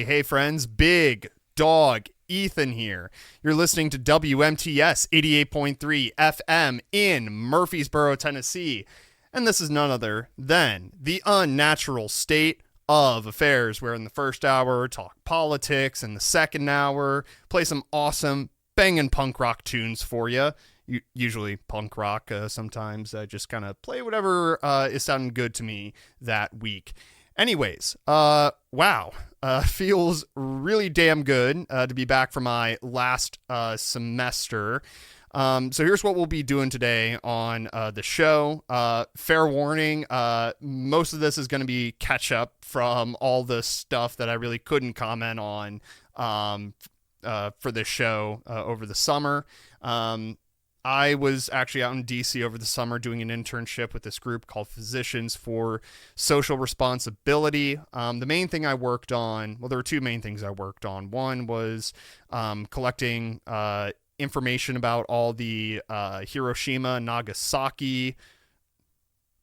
Hey friends, Big Dog Ethan here. You're listening to WMTS 88.3 FM in Murfreesboro, Tennessee. And this is none other than the unnatural state of affairs, where in the first hour talk politics, and the second hour play some awesome banging punk rock tunes for you. Usually punk rock. Sometimes I just kind of play whatever is sounding good to me that week. Anyways, wow, feels really damn good to be back for my last semester. So here's what we'll be doing today on the show. Fair warning, most of this is going to be catch up from all the stuff that I really couldn't comment on for this show over the summer. I was actually out in D.C. over the summer doing an internship with this group called Physicians for Social Responsibility. The main thing I worked on, well, there were two main things I worked on. One was collecting information about all the Hiroshima, Nagasaki.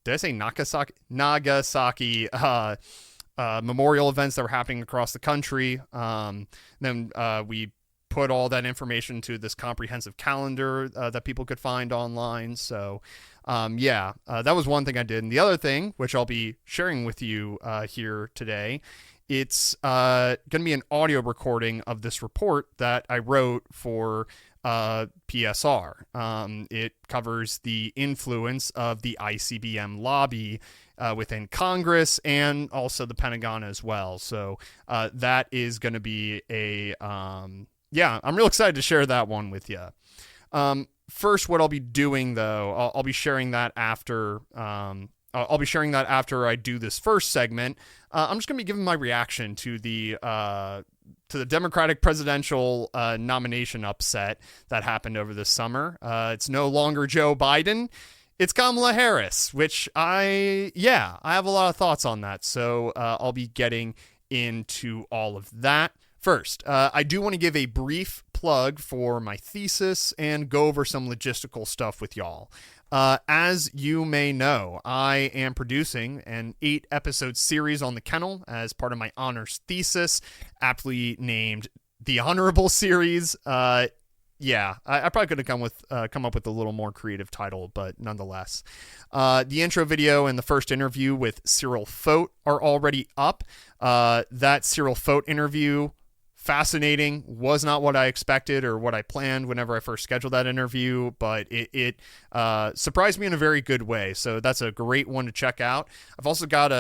Did I say Nagasaki? Nagasaki memorial events that were happening across the country. Then we put all that information to this comprehensive calendar that people could find online. So, that was one thing I did. And the other thing, which I'll be sharing with you here today, it's going to be an audio recording of this report that I wrote for PSR. It covers the influence of the ICBM lobby within Congress and also the Pentagon as well. So that is going to be I'm real excited to share that one with you. First, what I'll be doing though, I'll be sharing that after. I'll be sharing that after I do this first segment. I'm just going to be giving my reaction to the Democratic presidential nomination upset that happened over this summer. It's no longer Joe Biden. It's Kamala Harris, which I have a lot of thoughts on that. So I'll be getting into all of that. First, I do want to give a brief plug for my thesis and go over some logistical stuff with y'all. As you may know, I am producing an 8-episode series on the kennel as part of my honors thesis, aptly named the Honorable Series. I probably could have come up with a little more creative title, but nonetheless. The intro video and the first interview with Cyril Fote are already up. That Cyril Fote interview, fascinating, was not what I expected or what I planned whenever I first scheduled that interview, but it surprised me in a very good way. So that's a great one to check out. I've also got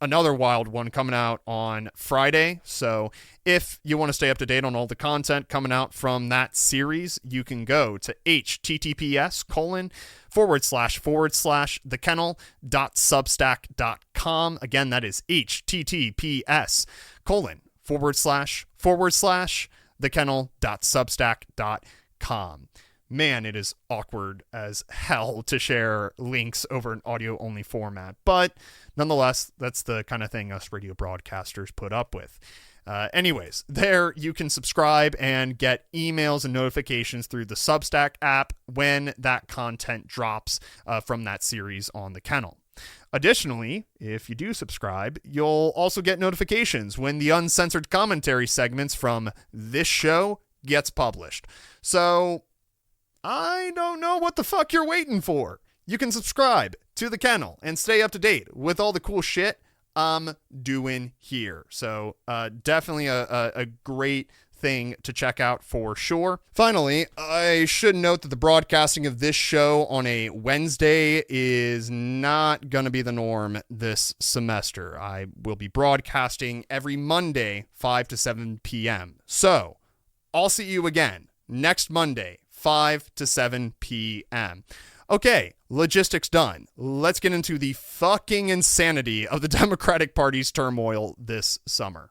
another wild one coming out on Friday. So if you want to stay up to date on all the content coming out from that series, you can go to https://thekennel.substack.com. Again, that is https://thekennel.substack.com. Man, it is awkward as hell to share links over an audio-only format, but nonetheless, that's the kind of thing us radio broadcasters put up with. Anyways, there you can subscribe and get emails and notifications through the Substack app when that content drops from that series on the kennel. Additionally, if you do subscribe, you'll also get notifications when the uncensored commentary segments from this show gets published. So I don't know what the fuck you're waiting for. You can subscribe to the kennel and stay up to date with all the cool shit I'm doing here. So definitely a great thing to check out for sure. Finally, I should note that the broadcasting of this show on a Wednesday is not going to be the norm this semester. I will be broadcasting every Monday, 5 to 7 p.m. So, I'll see you again next Monday, 5 to 7 p.m. Okay, logistics done. Let's get into the fucking insanity of the Democratic Party's turmoil this summer.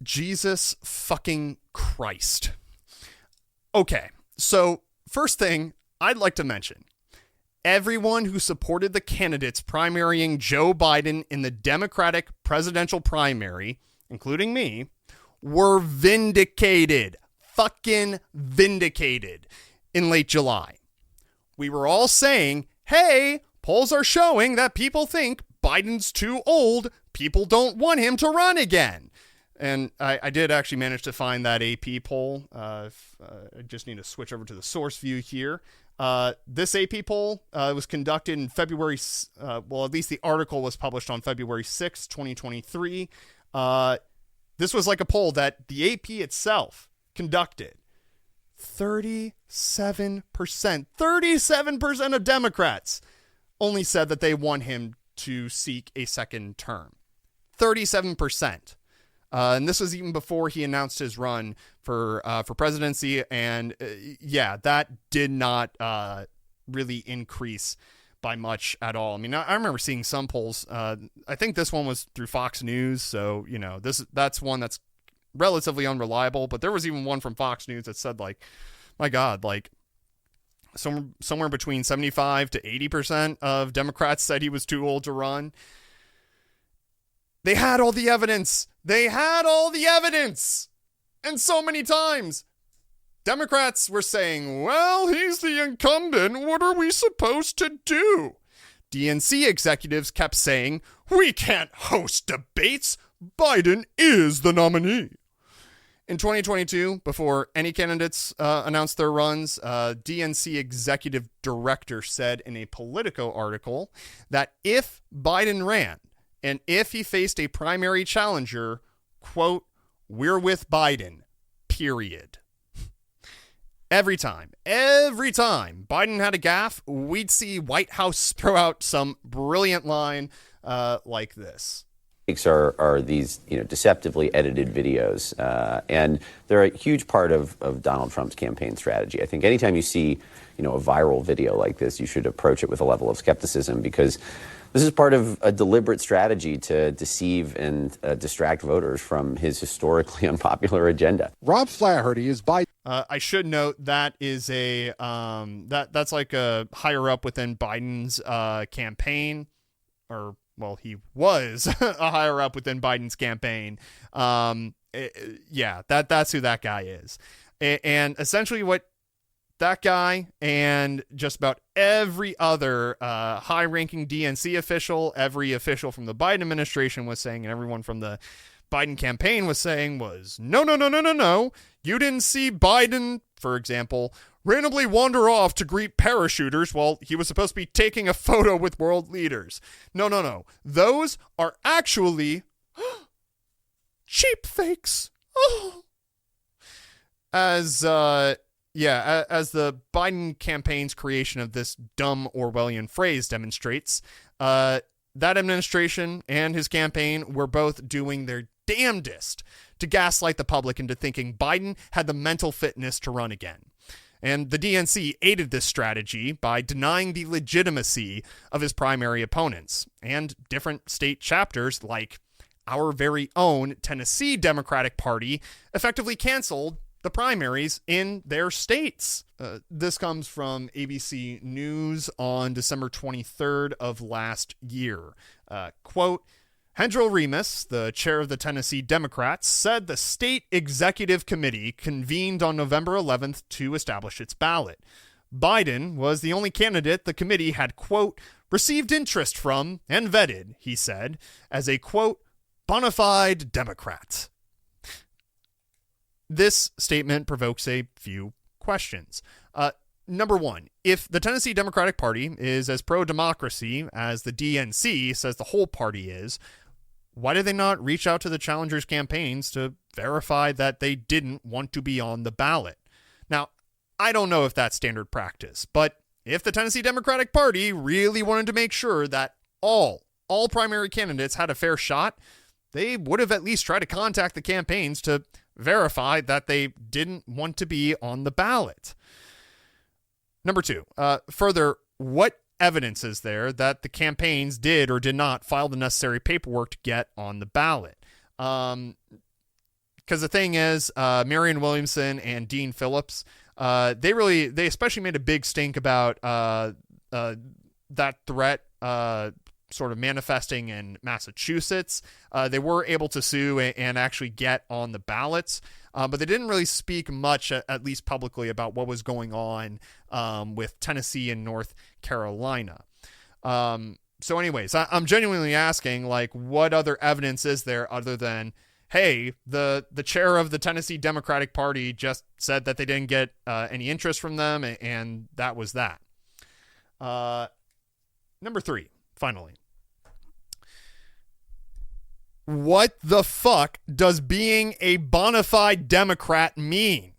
Jesus fucking Christ. Okay, so first thing I'd like to mention. Everyone who supported the candidates primarying Joe Biden in the Democratic presidential primary, including me, were vindicated. Fucking vindicated in late July. We were all saying, hey, polls are showing that people think Biden's too old. People don't want him to run again. And I did actually manage to find that AP poll. I just need to switch over to the source view here. This AP poll was conducted in February, well, at least the article was published on February 6, 2023. This was like a poll that the AP itself conducted. 37% of Democrats only said that they want him to seek a second term. 37%. And this was even before he announced his run for presidency. And yeah, that did not really increase by much at all. I mean, I remember seeing some polls. I think this one was through Fox News. So, you know, that's one that's relatively unreliable. But there was even one from Fox News that said, like, my God, like somewhere between 75 to 80% of Democrats said he was too old to run. They had all the evidence. And so many times, Democrats were saying, well, he's the incumbent. What are we supposed to do? DNC executives kept saying, we can't host debates. Biden is the nominee. In 2022, before any candidates announced their runs, DNC executive director said in a Politico article that if Biden ran, and if he faced a primary challenger, quote, we're with Biden, period. Every time Biden had a gaffe, we'd see White House throw out some brilliant line like this. Are these, deceptively edited videos, and they're a huge part of Donald Trump's campaign strategy. I think anytime you see, a viral video like this, you should approach it with a level of skepticism, because this is part of a deliberate strategy to deceive and distract voters from his historically unpopular agenda. Rob Flaherty is Biden. I should note that is that's like a higher up within Biden's campaign, or well, he was a higher up within Biden's campaign. That's who that guy is, and essentially what that guy and just about every other high-ranking DNC official, every official from the Biden administration was saying, and everyone from the Biden campaign was saying was, no. You didn't see Biden, for example, randomly wander off to greet parachuters while he was supposed to be taking a photo with world leaders. No. Those are actually cheap fakes. Oh. As the Biden campaign's creation of this dumb Orwellian phrase demonstrates, that administration and his campaign were both doing their damnedest to gaslight the public into thinking Biden had the mental fitness to run again. And the DNC aided this strategy by denying the legitimacy of his primary opponents, and different state chapters like our very own Tennessee Democratic Party effectively canceled the primaries in their states. This comes from ABC News on December 23rd of last year. Quote, Hendrell Remus, the chair of the Tennessee Democrats, said the state executive committee convened on November 11th to establish its ballot. Biden was the only candidate the committee had, quote, received interest from and vetted, he said, as a, quote, bona fide Democrat. This statement provokes a few questions. number one, if the Tennessee Democratic Party is as pro-democracy as the DNC says the whole party is, why did they not reach out to the challengers' campaigns to verify that they didn't want to be on the ballot? Now, I don't know if that's standard practice, but if the Tennessee Democratic Party really wanted to make sure that all primary candidates had a fair shot, they would have at least tried to contact the campaigns to verify that they didn't want to be on the ballot. Number two, further, what evidence is there that the campaigns did or did not file the necessary paperwork to get on the ballot? Because the thing is, Marianne Williamson and Dean Phillips, they especially made a big stink about that threat sort of manifesting in Massachusetts. They were able to sue and actually get on the ballots, but they didn't really speak much, at least publicly, about what was going on with Tennessee and North Carolina. So anyways, I'm genuinely asking, like, what other evidence is there other than, hey, the chair of the Tennessee Democratic Party just said that they didn't get any interest from them, and that was that. Number three, finally. What the fuck does being a bona fide Democrat mean?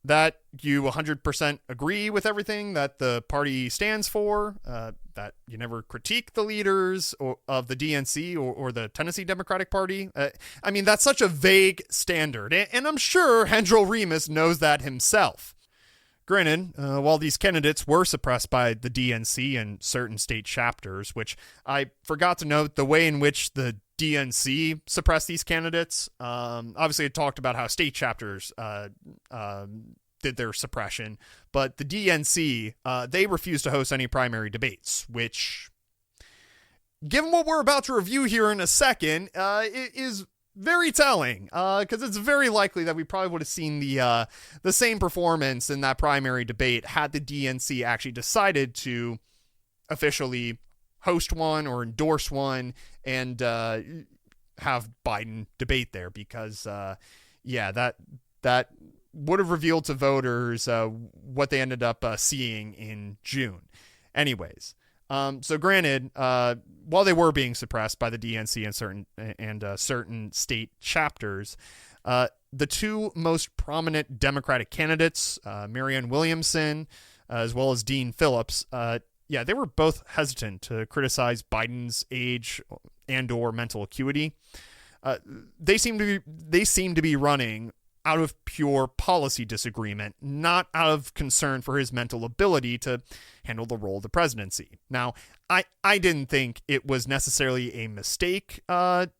That you 100% agree with everything that the party stands for, that you never critique the leaders of the DNC or the Tennessee Democratic Party? I mean, that's such a vague standard, and I'm sure Hendrell Remus knows that himself. Granted, while these candidates were suppressed by the DNC and certain state chapters, which I forgot to note the way in which the DNC suppressed these candidates. Obviously, it talked about how state chapters did their suppression, but the DNC, they refused to host any primary debates, which, given what we're about to review here in a second, it is very telling, because it's very likely that we probably would have seen the same performance in that primary debate had the DNC actually decided to officially host one or endorse one and have Biden debate there, because that would have revealed to voters what they ended up seeing in June. Anyways, so granted, while they were being suppressed by the DNC and certain state chapters, the two most prominent Democratic candidates, Marianne Williamson as well as Dean Phillips, they were both hesitant to criticize Biden's age and/or mental acuity. They seem to be running out of pure policy disagreement, not out of concern for his mental ability to handle the role of the presidency. Now, I didn't think it was necessarily a mistake to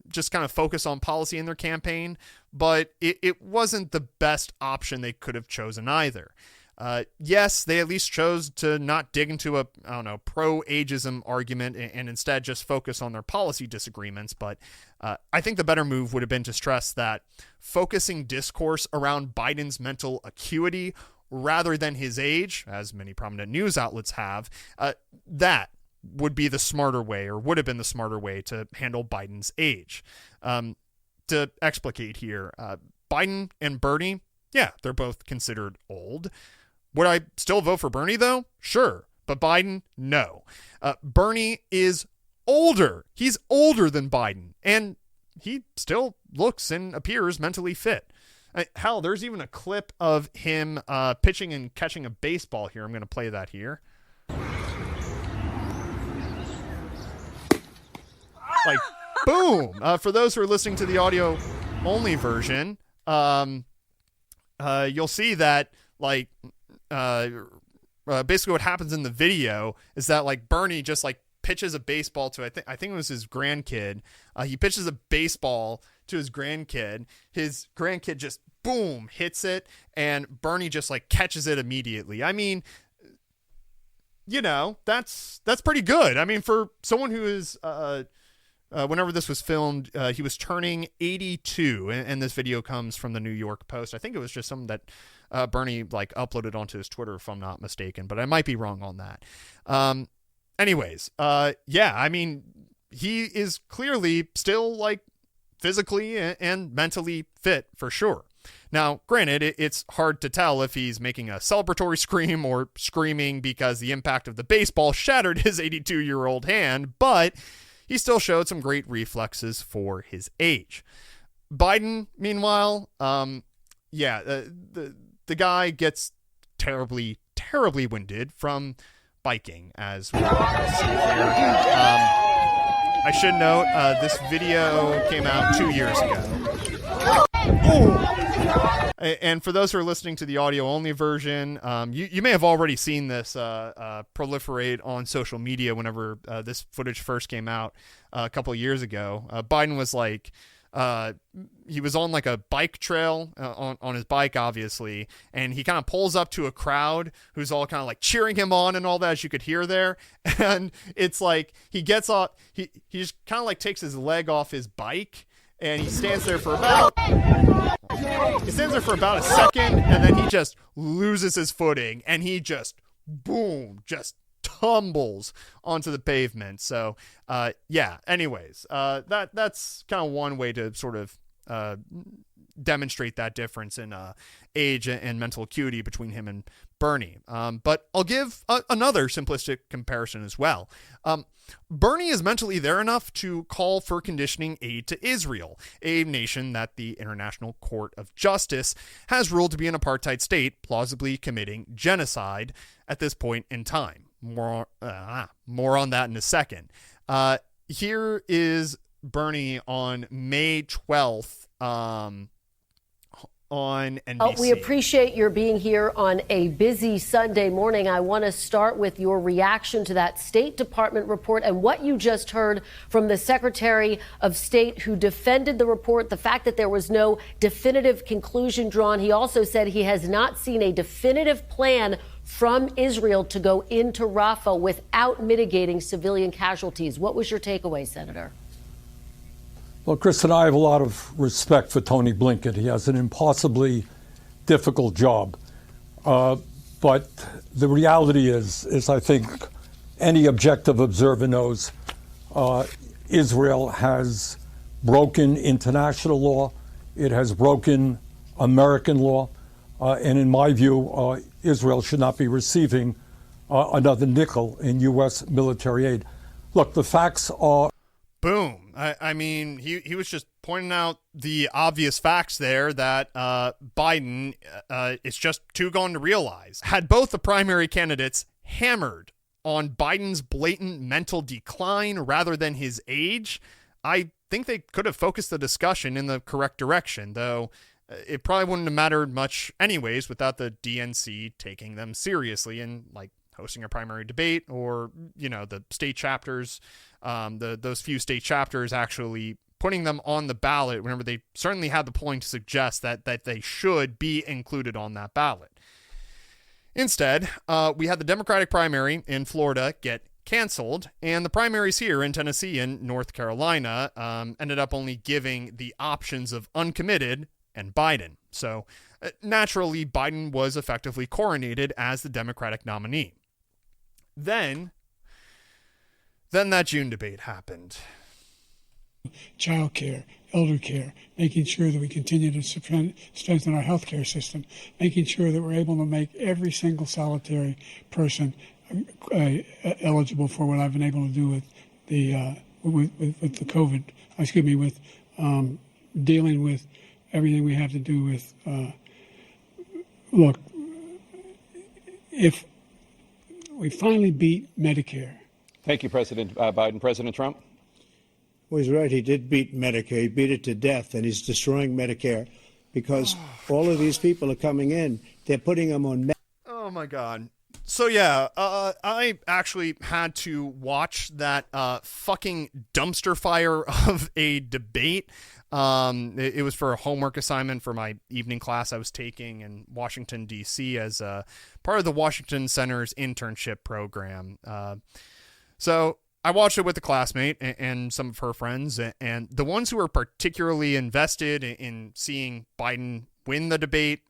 just kind of focus on policy in their campaign, but it wasn't the best option they could have chosen either. Yes, they at least chose to not dig into a, pro-ageism argument and instead just focus on their policy disagreements. But I think the better move would have been to stress that focusing discourse around Biden's mental acuity rather than his age, as many prominent news outlets have, that would be the smarter way, or would have been the smarter way to handle Biden's age. To explicate here, Biden and Bernie, they're both considered old. Would I still vote for Bernie, though? Sure. But Biden, no. Bernie is older. He's older than Biden. And he still looks and appears mentally fit. Hell, there's even a clip of him pitching and catching a baseball here. I'm going to play that here. Like, boom. For those who are listening to the audio-only version, you'll see that, like, basically what happens in the video is that, like, Bernie just, like, pitches a baseball to, I think it was his grandkid. He pitches a baseball to his grandkid. His grandkid just, boom, hits it, and Bernie just, like, catches it immediately. I mean, that's pretty good. I mean, for someone who is, whenever this was filmed, he was turning 82, and this video comes from the New York Post. I think it was just something that Bernie, like, uploaded onto his Twitter, if I'm not mistaken, but I might be wrong on that. Anyways, I mean, he is clearly still, like, physically and mentally fit, for sure. Now, granted, it's hard to tell if he's making a celebratory scream or screaming because the impact of the baseball shattered his 82-year-old hand, but he still showed some great reflexes for his age. Biden, meanwhile, the guy gets terribly winded from biking, as we can see here. I should note, this video came out 2 years ago. And for those who are listening to the audio-only version, you may have already seen this proliferate on social media whenever this footage first came out a couple of years ago. Biden was like, he was on like a bike trail on his bike, obviously, and he kind of pulls up to a crowd who's all kind of like cheering him on and all that, as you could hear there. And it's like he gets off, he just kind of like takes his leg off his bike, and he stands there for about a second, and then he just loses his footing, and he just just tumbles onto the pavement. So anyways, that's kind of one way to sort of demonstrate that difference in age and mental acuity between him and Bernie. But I'll give another simplistic comparison as well. Bernie is mentally there enough to call for conditioning aid to Israel, a nation that the International Court of Justice has ruled to be an apartheid state, plausibly committing genocide at this point in time. More on that in a second. Here is Bernie on May 12th on NBC. We appreciate your being here on a busy Sunday morning. I want to start with your reaction to that State Department report and what you just heard from the Secretary of State, who defended the report, the fact that there was no definitive conclusion drawn. He also said he has not seen a definitive plan from Israel to go into Rafah without mitigating civilian casualties. What was your takeaway, Senator? Well, Chris and I have a lot of respect for Tony Blinken. He has an impossibly difficult job. But the reality is I think any objective observer knows Israel has broken international law. It has broken American law. And in my view, Israel should not be receiving another nickel in U.S. military aid. Look, the facts are... Boom. I mean, he was just pointing out the obvious facts there that Biden is just too gone to realize. Had both the primary candidates hammered on Biden's blatant mental decline rather than his age, I think they could have focused the discussion in the correct direction, though it probably wouldn't have mattered much anyways without the DNC taking them seriously and like hosting a primary debate, or, you know, the state chapters, those few state chapters actually putting them on the ballot whenever they certainly had the polling to suggest that they should be included on that ballot. Instead, we had the Democratic primary in Florida get canceled, and the primaries here in Tennessee and North Carolina ended up only giving the options of uncommitted and Biden. So naturally, Biden was effectively coronated as the Democratic nominee. Then that June debate happened. Child care, elder care, making sure that we continue to strengthen our healthcare system, making sure that we're able to make every single solitary person eligible for what I've been able to do with the with the COVID. With dealing with everything we have to do with. Look, if we finally beat Medicare. Thank you, President Biden. President Trump? Well, he's right. He did beat Medicare. He beat it to death, and he's destroying Medicare because all of these people are coming in. They're putting them on. Oh, my God. So, yeah, I actually had to watch that fucking dumpster fire of a debate. It was for a homework assignment for my evening class I was taking in Washington, D.C. as part of the Washington Center's internship program. So I watched it with a classmate and some of her friends, and the ones who were particularly invested in seeing Biden win the debate,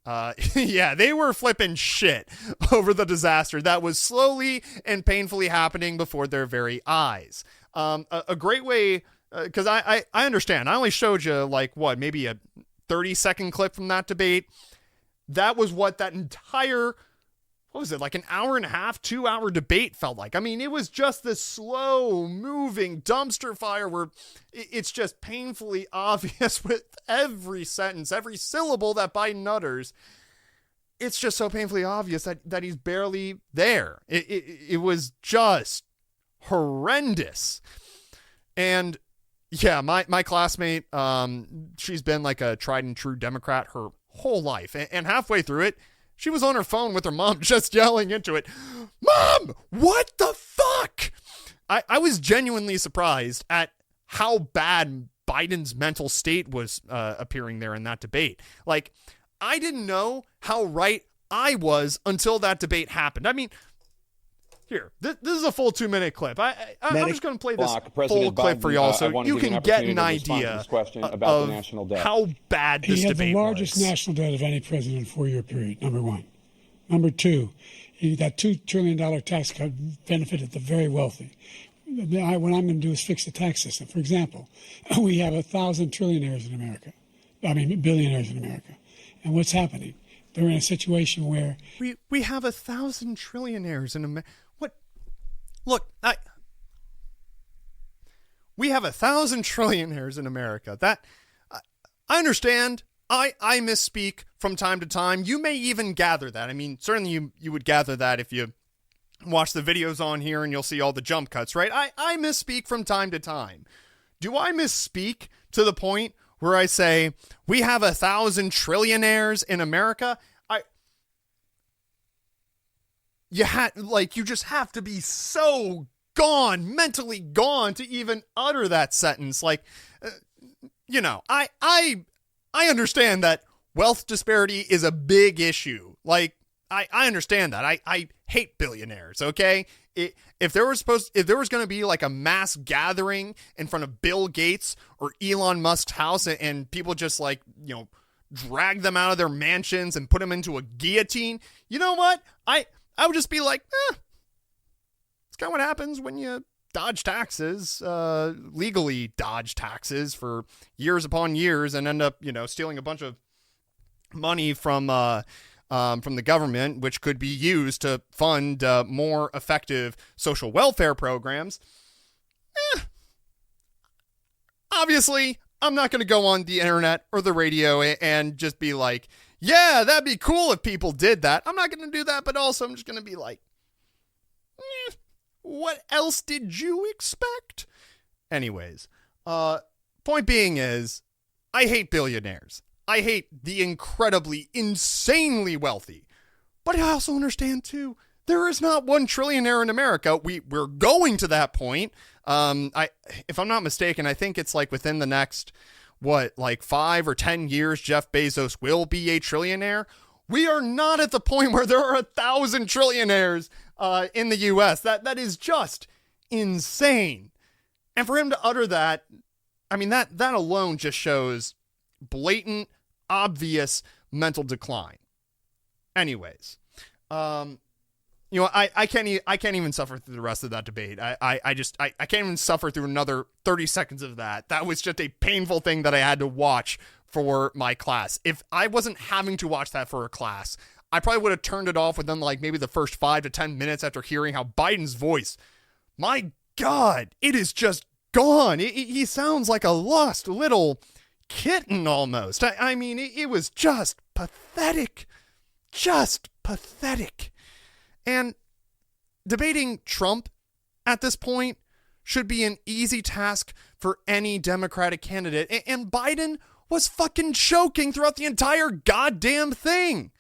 yeah, they were flipping shit over the disaster that was slowly and painfully happening before their very eyes. A great way... Because I understand. I only showed you, like, what, maybe a 30-second clip from that debate. That was what that entire, what was it, like an hour and a half, 2-hour debate felt like. I mean, it was just this slow moving dumpster fire where it's just painfully obvious with every sentence, every syllable that Biden utters. It's just so painfully obvious that he's barely there. It was just horrendous. And yeah, my classmate, she's been like a tried and true Democrat her whole life. And halfway through it, she was on her phone with her mom just yelling into it, "Mom, what the fuck?" I was genuinely surprised at how bad Biden's mental state was appearing there in that debate. Like, I didn't know how right I was until that debate happened. I mean, here, this is a full 2-minute clip. I'm just going to play this full clip for y'all so you can get an idea of how bad this debate was. He had the largest national debt of any president in a 4-year period, number one. Number two, that $2 trillion tax cut benefited the very wealthy. What I'm going to do is fix the tax system. For example, we have 1,000 trillionaires in America. I mean, billionaires in America. And what's happening? They're in a situation where we have 1,000 trillionaires in America. What? Look, we have 1,000 trillionaires in America. That I understand. I misspeak from time to time. You may even gather that. I mean, certainly you would gather that if you watch the videos on here and you'll see all the jump cuts, right? I misspeak from time to time. Do I misspeak to the point where I say we have 1,000 trillionaires in America? You just have to be so gone, mentally gone, to even utter that sentence. Like, I understand that wealth disparity is a big issue. Like, I understand that. I hate billionaires. Okay, if there was going to be like a mass gathering in front of Bill Gates or Elon Musk's house and people just drag them out of their mansions and put them into a guillotine, you know what? I would just be like, it's kind of what happens when you dodge taxes, legally dodge taxes for years upon years and end up, stealing a bunch of money from the government, which could be used to fund more effective social welfare programs. Obviously, I'm not going to go on the internet or the radio and just be like, yeah, that'd be cool if people did that. I'm not going to do that, but also I'm just going to be like, what else did you expect? Anyways, point being is, I hate billionaires. I hate the incredibly, insanely wealthy. But I also understand, too, there is not one trillionaire in America. We're going to that point. If I'm not mistaken, I think it's like within the next, 5 or 10 years, Jeff Bezos will be a trillionaire. We are not at the point where there are 1,000 trillionaires in the U.S. That is just insane. And for him to utter that, I mean, that alone just shows blatant, obvious mental decline. Anyways, I can't even suffer through the rest of that debate. I can't even suffer through another 30 seconds of that. That was just a painful thing that I had to watch for my class. If I wasn't having to watch that for a class, I probably would have turned it off within maybe the first 5 to 10 minutes after hearing how Biden's voice, my God, it is just gone. He sounds like a lost little kitten almost. I mean, it was just pathetic. Just pathetic. And debating Trump at this point should be an easy task for any Democratic candidate. And Biden was fucking choking throughout the entire goddamn thing.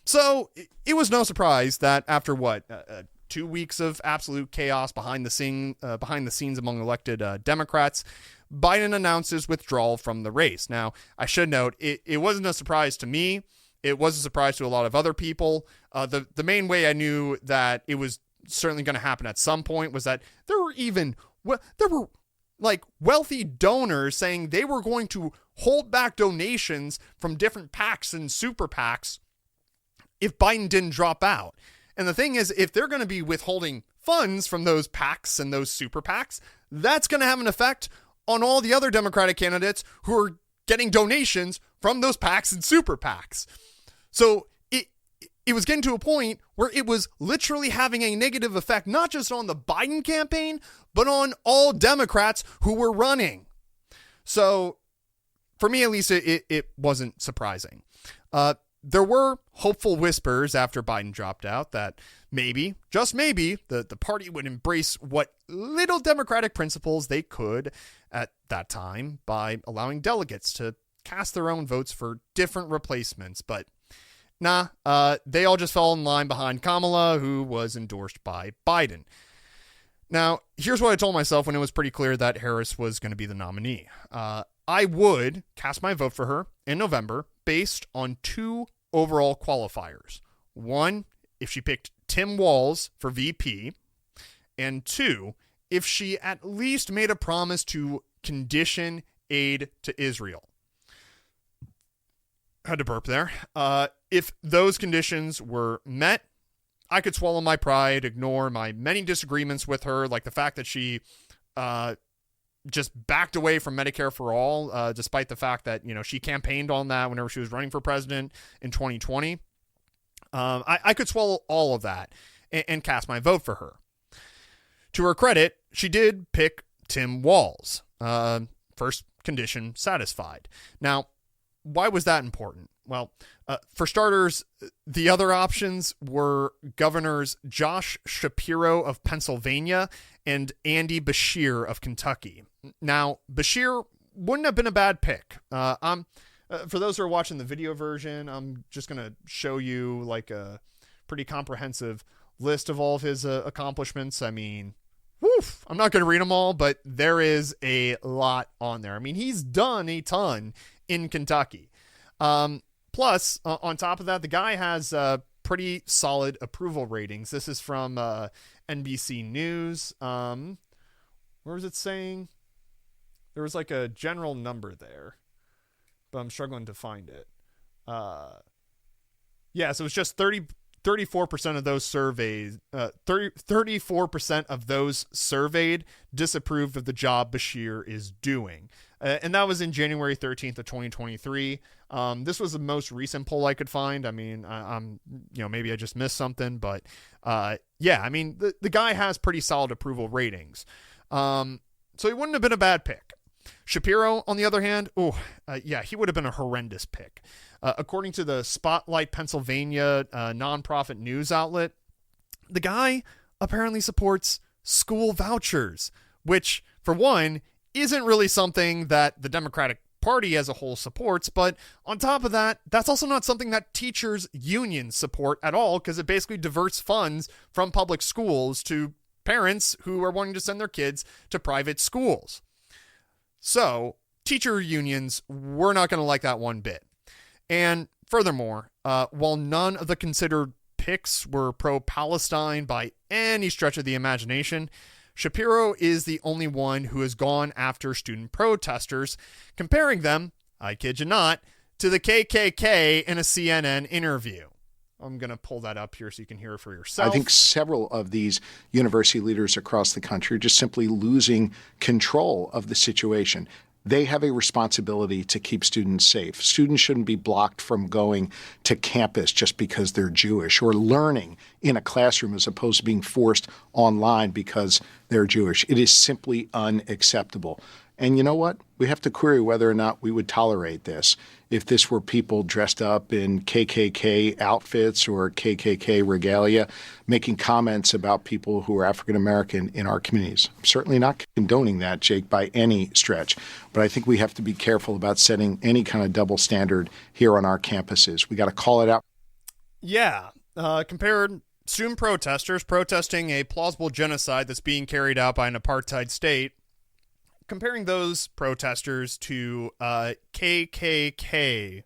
So it was no surprise that after 2 weeks of absolute chaos behind the scenes among elected Democrats, Biden announces withdrawal from the race. Now, I should note, it wasn't a surprise to me. It was a surprise to a lot of other people. The main way I knew that it was certainly going to happen at some point was that there were wealthy donors saying they were going to hold back donations from different PACs and super PACs if Biden didn't drop out. And the thing is, if they're going to be withholding funds from those PACs and those super PACs, that's going to have an effect on all the other Democratic candidates who are getting donations from those PACs and super PACs. So it was getting to a point where it was literally having a negative effect, not just on the Biden campaign, but on all Democrats who were running. So for me, at least, it wasn't surprising. There were hopeful whispers after Biden dropped out that maybe, just maybe, the party would embrace what little democratic principles they could at that time by allowing delegates to cast their own votes for different replacements. But nah, they all just fell in line behind Kamala, who was endorsed by Biden. Now, here's what I told myself when it was pretty clear that Harris was going to be the nominee. I would cast my vote for her in November based on two overall qualifiers. One, if she picked Tim Walz for VP, and two, if she at least made a promise to condition aid to Israel. Had to burp there. If those conditions were met, I could swallow my pride, ignore my many disagreements with her, like the fact that she just backed away from Medicare for all, despite the fact that, she campaigned on that whenever she was running for president in 2020. I could swallow all of that and cast my vote for her. To her credit, she did pick Tim Walz. First condition satisfied. Now, why was that important? Well, for starters, the other options were Governors Josh Shapiro of Pennsylvania and Andy Beshear of Kentucky. Now, Beshear wouldn't have been a bad pick. For those who are watching the video version, I'm just going to show you like a pretty comprehensive list of all of his accomplishments. I mean, I'm not going to read them all, but there is a lot on there. I mean, he's done a ton in Kentucky. Plus, on top of that, the guy has pretty solid approval ratings. This is from NBC News. Where was it saying? There was like a general number there, but I'm struggling to find it. Yeah, so it's just 34% of those surveyed, 34% of those surveyed disapproved of the job Beshear is doing. And that was in January 13th of 2023. This was the most recent poll I could find. I mean, I'm maybe I just missed something, but yeah, I mean, the guy has pretty solid approval ratings. So he wouldn't have been a bad pick. Shapiro, on the other hand, yeah, he would have been a horrendous pick. According to the Spotlight Pennsylvania nonprofit news outlet, the guy apparently supports school vouchers, which, for one, isn't really something that the Democratic Party as a whole supports. But on top of that, that's also not something that teachers' unions support at all, because it basically diverts funds from public schools to parents who are wanting to send their kids to private schools. So teacher unions were not going to like that one bit. And furthermore, while none of the considered picks were pro-Palestine by any stretch of the imagination, Shapiro is the only one who has gone after student protesters, comparing them, I kid you not, to the KKK in a CNN interview. I'm going to pull that up here so you can hear it for yourself. I think several of these university leaders across the country are just simply losing control of the situation. They have a responsibility to keep students safe. Students shouldn't be blocked from going to campus just because they're Jewish, or learning in a classroom as opposed to being forced online because they're Jewish. It is simply unacceptable. And you know what? We have to query whether or not we would tolerate this if this were people dressed up in KKK outfits or KKK regalia making comments about people who are African American in our communities. I'm certainly not condoning that, Jake, by any stretch. But I think we have to be careful about setting any kind of double standard here on our campuses. We got to call it out. Yeah. Compared student protesters protesting a plausible genocide that's being carried out by an apartheid state, comparing those protesters to KKK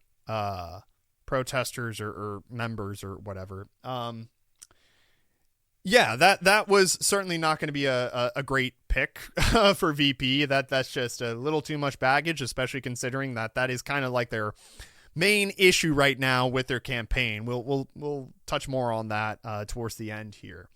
protesters or members or whatever. Yeah, that was certainly not going to be a great pick for VP. That's just a little too much baggage, especially considering that is kind of like their main issue right now with their campaign. We'll touch more on that towards the end here.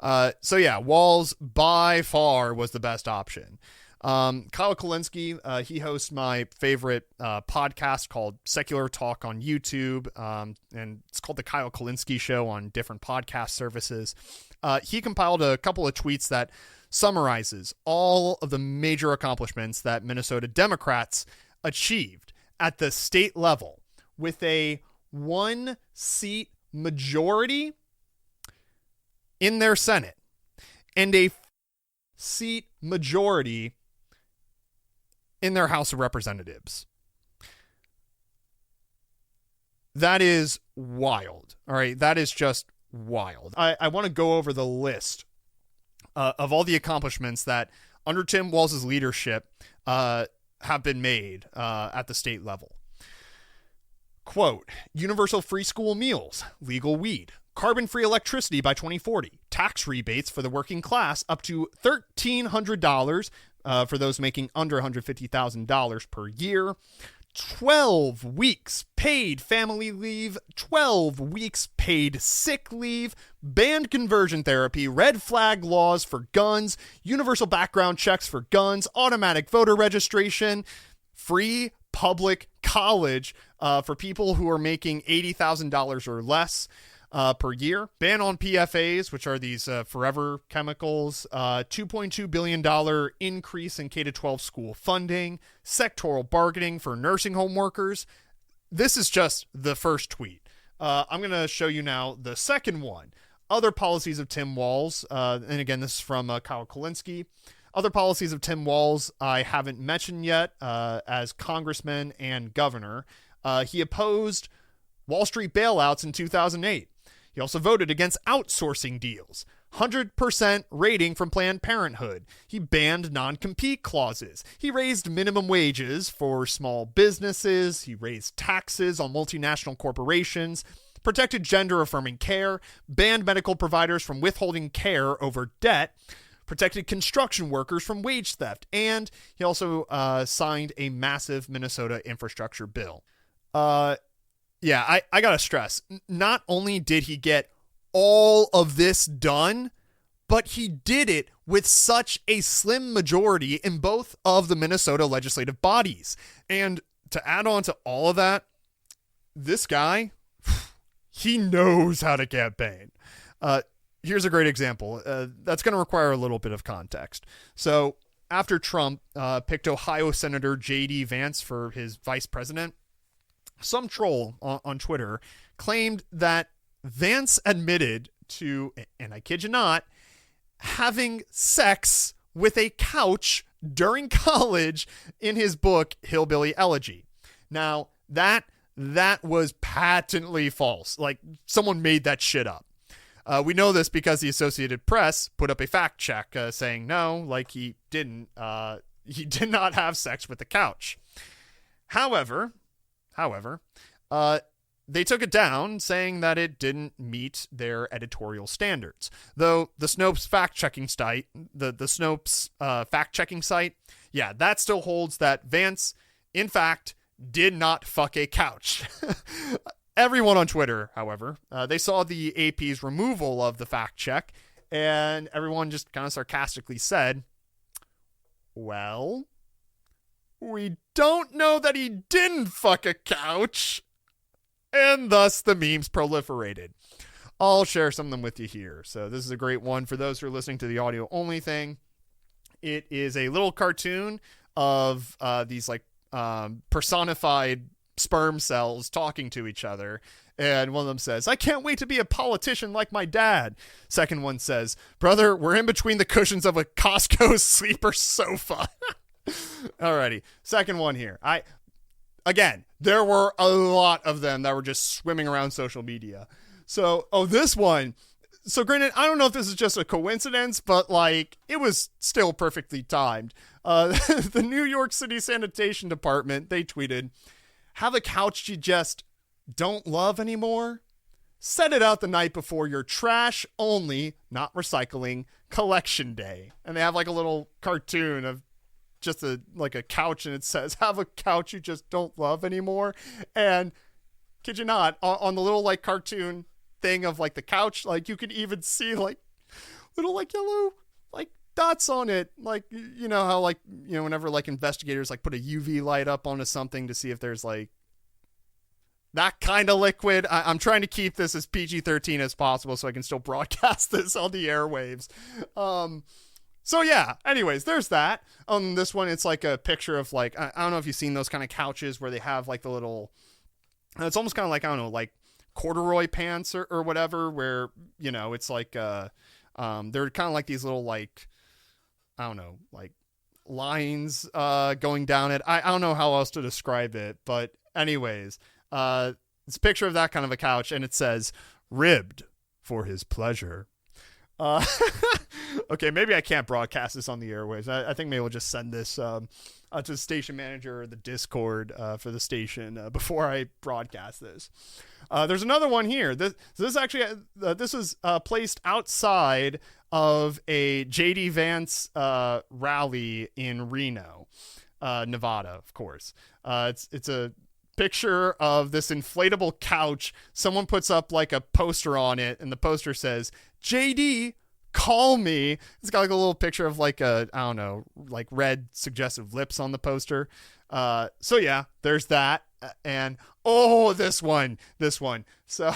So yeah, Walz by far was the best option. Kyle Kulinski, he hosts my favorite podcast called Secular Talk on YouTube, and it's called The Kyle Kulinski Show on different podcast services. He compiled a couple of tweets that summarizes all of the major accomplishments that Minnesota Democrats achieved at the state level with a 1-seat majority in their Senate and a seat majority in their House of Representatives. That is wild. All right. That is just wild. I want to go over the list of all the accomplishments that under Tim Walz's leadership have been made at the state level. Quote, universal free school meals, legal weed, carbon-free electricity by 2040, tax rebates for the working class up to $1,300 for those making under $150,000 per year, 12 weeks paid family leave, 12 weeks paid sick leave, banned conversion therapy, red flag laws for guns, universal background checks for guns, automatic voter registration, free public college for people who are making $80,000 or less per year. Ban on PFAs, which are these forever chemicals. $2.2 billion increase in K-12 school funding. Sectoral bargaining for nursing home workers. This is just the first tweet. I'm going to show you now the second one. Other policies of Tim Walz. And again, this is from Kyle Kulinski. Other policies of Tim Walz I haven't mentioned yet as congressman and governor. He opposed Wall Street bailouts in 2008. He also voted against outsourcing deals. 100% rating from Planned Parenthood. He banned non-compete clauses. He raised minimum wages for small businesses. He raised taxes on multinational corporations. Protected gender-affirming care. Banned medical providers from withholding care over debt. Protected construction workers from wage theft. And he also signed a massive Minnesota infrastructure bill. Yeah, I gotta stress, not only did he get all of this done, but he did it with such a slim majority in both of the Minnesota legislative bodies. And to add on to all of that, this guy, he knows how to campaign. Here's a great example. That's going to require a little bit of context. So after Trump picked Ohio Senator J.D. Vance for his vice president, some troll on Twitter claimed that Vance admitted to, and I kid you not, having sex with a couch during college in his book, Hillbilly Elegy. Now, that was patently false. Like, someone made that shit up. We know this because the Associated Press put up a fact check saying, no, like he did not have sex with the couch. However, they took it down, saying that it didn't meet their editorial standards. Though the Snopes fact-checking site, the Snopes fact-checking site, yeah, that still holds that Vance, in fact, did not fuck a couch. Everyone on Twitter, however, they saw the AP's removal of the fact-check, and everyone just kind of sarcastically said, well, we don't know that he didn't fuck a couch, and thus the memes proliferated. I'll share some of them with you here. So this is a great one for those who are listening to the audio only thing. It is a little cartoon of these like personified sperm cells talking to each other. And one of them says, I can't wait to be a politician like my dad. Second one says, brother, we're in between the cushions of a Costco sleeper sofa. Alrighty, second one here. Again, there were a lot of them that were just swimming around social media. So, this one. So granted, I don't know if this is just a coincidence, but like, it was still perfectly timed. The New York City Sanitation Department, they tweeted, have a couch you just don't love anymore? Set it out the night before your trash only, not recycling, collection day. And they have like a little cartoon of just a couch, and it says, have a couch you just don't love anymore. And kid you not, on the little like cartoon thing of like the couch, like you could even see like little like yellow like dots on it. Like, you know how, like, you know, whenever like investigators like put a UV light up onto something to see if there's like that kind of liquid. I'm trying to keep this as PG-13 as possible so I can still broadcast this on the airwaves. So yeah, anyways, there's that. On this one, it's like a picture of like, I don't know if you've seen those kind of couches where they have like the little, it's almost kind of like, I don't know, like corduroy pants or whatever, where, you know, it's like, they're kind of like these little, like, I don't know, like lines, going down it. I don't know how else to describe it, but anyways, it's a picture of that kind of a couch, and it says, ribbed for his pleasure. Okay, maybe I can't broadcast this on the airwaves. I think maybe we'll just send this to the station manager or the Discord for the station before I broadcast this. There's another one here. This is placed outside of a J.D. Vance rally in Reno, Nevada, of course. It's a picture of this inflatable couch. Someone puts up like a poster on it, and the poster says, JD, call me. It's got like a little picture of like a, I don't know, like red suggestive lips on the poster. So yeah, there's that. And this one. So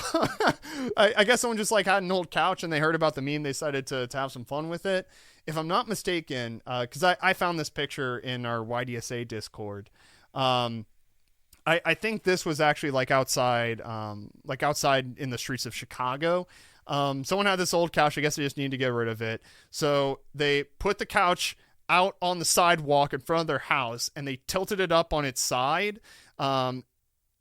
I guess someone just like had an old couch and they heard about the meme. They decided to have some fun with it. If I'm not mistaken, cause I found this picture in our YDSA Discord. I think this was actually like outside in the streets of Chicago. Someone had this old couch. I guess they just needed to get rid of it. So they put the couch out on the sidewalk in front of their house and they tilted it up on its side. So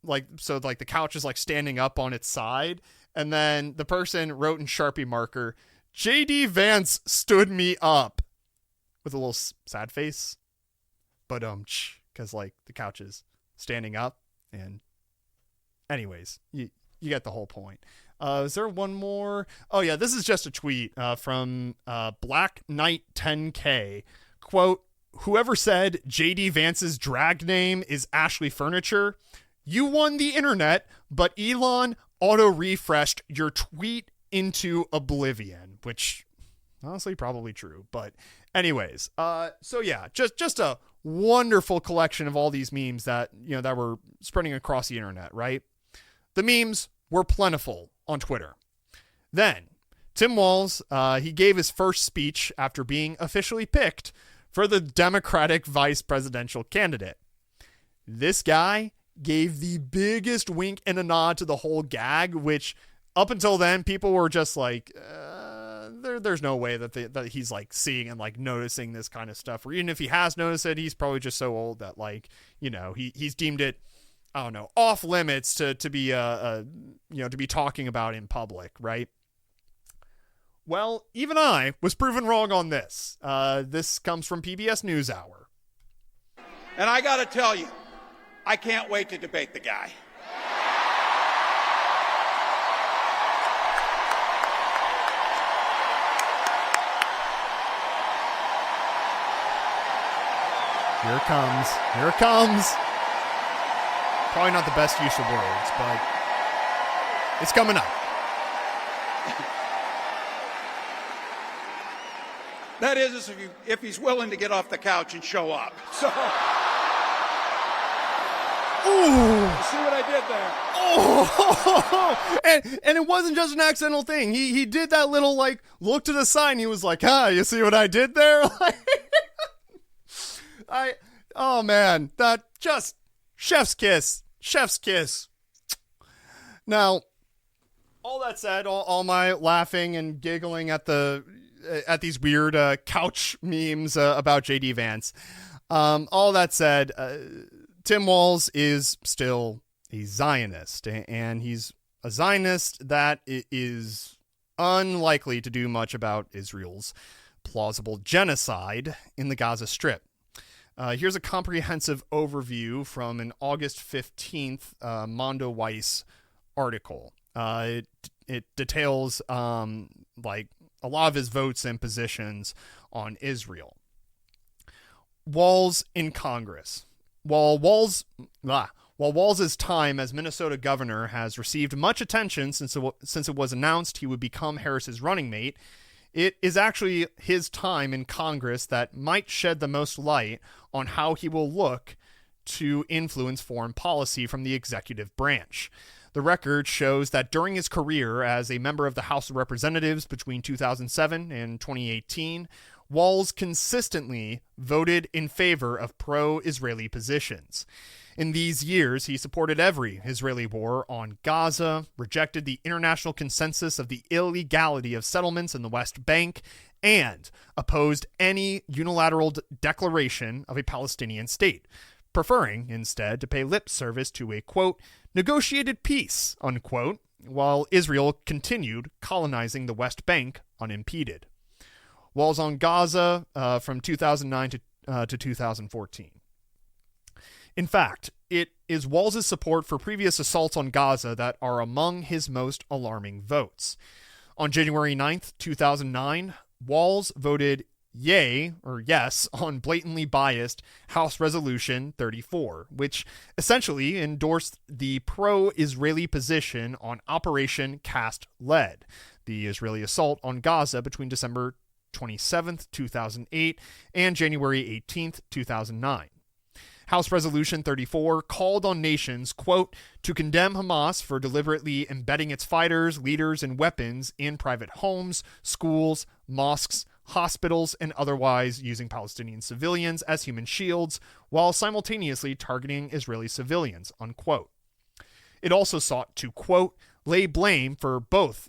the couch is like standing up on its side. And then the person wrote in Sharpie marker, JD Vance stood me up, with a little sad face. But, cause like the couch is standing up. And anyways, you get the whole point. Is there one more? Oh yeah, this is just a tweet from Black Knight 10K. Quote, whoever said JD Vance's drag name is Ashley Furniture, you won the internet, but Elon auto-refreshed your tweet into oblivion, which honestly probably true. But anyways, so yeah, just a wonderful collection of all these memes that, you know, that were spreading across the internet, right? The memes were plentiful on Twitter. Then Tim Walz, he gave his first speech after being officially picked for the Democratic vice presidential candidate. This guy gave the biggest wink and a nod to the whole gag, which up until then, people were just like, there's no way that he's like seeing and like noticing this kind of stuff. Or even if he has noticed it, he's probably just so old that, like, you know, he's deemed it, I don't know, off limits to be to be talking about in public, right? Well, even I was proven wrong on this. This comes from PBS NewsHour. And I got to tell you, I can't wait to debate the guy. Here it comes. Probably not the best use of words, but it's coming up. That is if he's willing to get off the couch and show up. So, ooh, see what I did there? Oh, and it wasn't just an accidental thing. He did that little like look to the side. And he was like, you see what I did there? Oh man, that just chef's kiss. Now, all that said, all my laughing and giggling at these weird couch memes about JD Vance. All that said, Tim Walz is still a Zionist, and he's a Zionist that is unlikely to do much about Israel's plausible genocide in the Gaza Strip. Here's a comprehensive overview from an August 15th Mondo Weiss article. It details like a lot of his votes and positions on Israel. Walz in Congress. While Walz's time as Minnesota governor has received much attention since it was announced he would become Harris's running mate, It is actually his time in Congress that might shed the most light on how he will look to influence foreign policy from the executive branch. The record shows that during his career as a member of the House of Representatives between 2007 and 2018, Walz consistently voted in favor of pro-Israeli positions. In these years, he supported every Israeli war on Gaza, rejected the international consensus of the illegality of settlements in the West Bank, and opposed any unilateral declaration of a Palestinian state, preferring instead to pay lip service to a, quote, negotiated peace, unquote, while Israel continued colonizing the West Bank unimpeded. Walz on Gaza from 2009 to 2014. In fact, it is Walz's support for previous assaults on Gaza that are among his most alarming votes. On January 9th, 2009, Walz voted yay, or yes, on blatantly biased House Resolution 34, which essentially endorsed the pro-Israeli position on Operation Cast Lead, the Israeli assault on Gaza between December 27th, 2008 and January 18th, 2009. House Resolution 34 called on nations, quote, to condemn Hamas for deliberately embedding its fighters, leaders, and weapons in private homes, schools, mosques, hospitals, and otherwise using Palestinian civilians as human shields while simultaneously targeting Israeli civilians, unquote. It also sought to, quote, lay blame for both,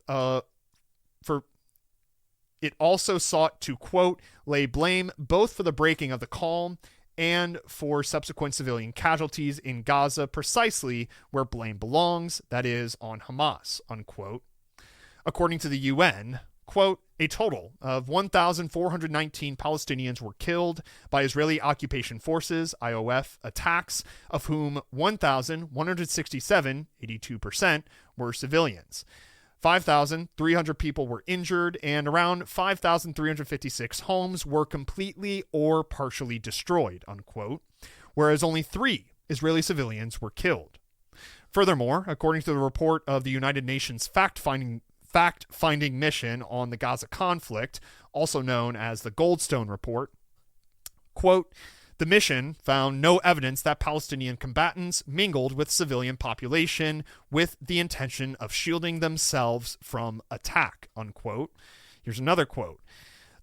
It also sought to, quote, lay blame both for the breaking of the calm and for subsequent civilian casualties in Gaza precisely where blame belongs, that is, on Hamas, unquote. According to the UN, quote, a total of 1,419 Palestinians were killed by Israeli occupation forces, IOF, attacks, of whom 1,167, 82%, were civilians. 5,300 people were injured, and around 5,356 homes were completely or partially destroyed, unquote, whereas only 3 Israeli civilians were killed. Furthermore, according to the report of the United Nations fact-finding mission on the Gaza conflict, also known as the Goldstone Report, quote, the mission found no evidence that Palestinian combatants mingled with civilian population with the intention of shielding themselves from attack, unquote. Here's another quote.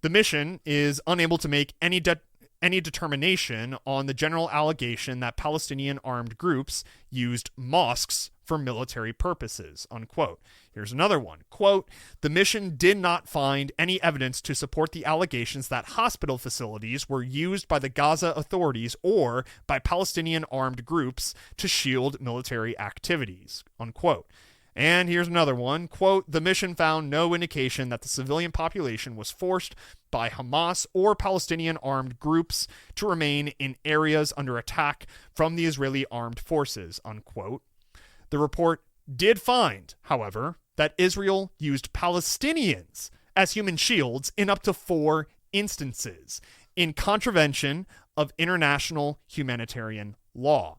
The mission is unable to make any determination on the general allegation that Palestinian armed groups used mosques for military purposes, unquote. Here's another one. Quote, the mission did not find any evidence to support the allegations that hospital facilities were used by the Gaza authorities or by Palestinian armed groups to shield military activities, unquote. And here's another one. Quote, the mission found no indication that the civilian population was forced by Hamas or Palestinian armed groups to remain in areas under attack from the Israeli armed forces, unquote. The report did find, however, that Israel used Palestinians as human shields in up to 4 instances in contravention of international humanitarian law.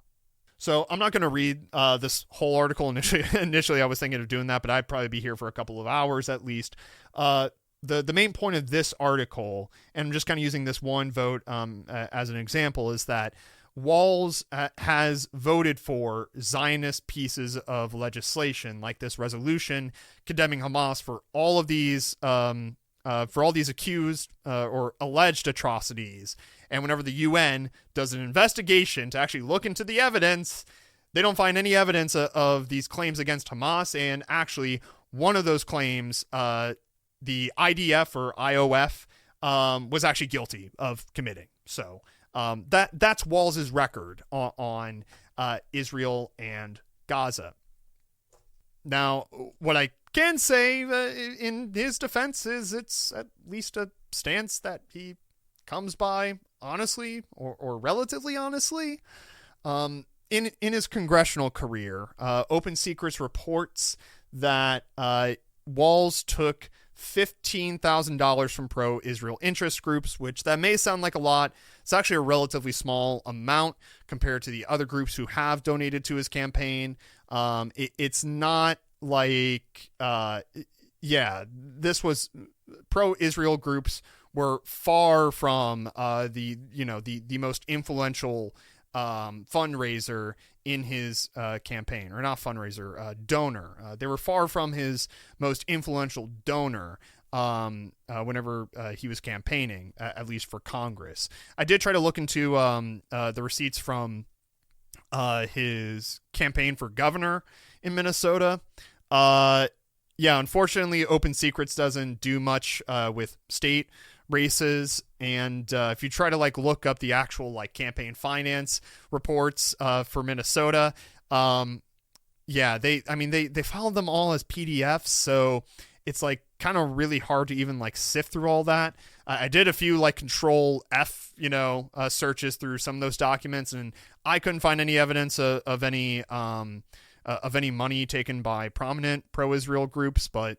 So I'm not going to read this whole article. Initially, I was thinking of doing that, but I'd probably be here for a couple of hours at least. The main point of this article, and I'm just kind of using this one vote as an example, is that Walz has voted for Zionist pieces of legislation, like this resolution condemning Hamas for all of these accused or alleged atrocities. And whenever the UN does an investigation to actually look into the evidence, they don't find any evidence of these claims against Hamas. And actually, one of those claims, the IDF or IOF, was actually guilty of committing. So that's Walz's record on Israel and Gaza. Now, what I can say in his defense is it's at least a stance that he comes by honestly or relatively honestly. In his congressional career, Open Secrets reports that Walz took $15,000 from pro-Israel interest groups, which that may sound like a lot. It's actually a relatively small amount compared to the other groups who have donated to his campaign. It's not like, this was pro-Israel groups were far from the most influential fundraiser in his campaign, or not fundraiser, donor. They were far from his most influential donor whenever he was campaigning, at least for Congress. I did try to look into the receipts from his campaign for governor in Minnesota. Yeah, unfortunately, Open Secrets doesn't do much with state races, and if you try to look up the actual campaign finance reports for Minnesota, yeah, they filed them all as PDFs, so it's kind of really hard to even sift through all that. I did a few Control F searches through some of those documents, and I couldn't find any evidence of any money taken by prominent pro-Israel groups, but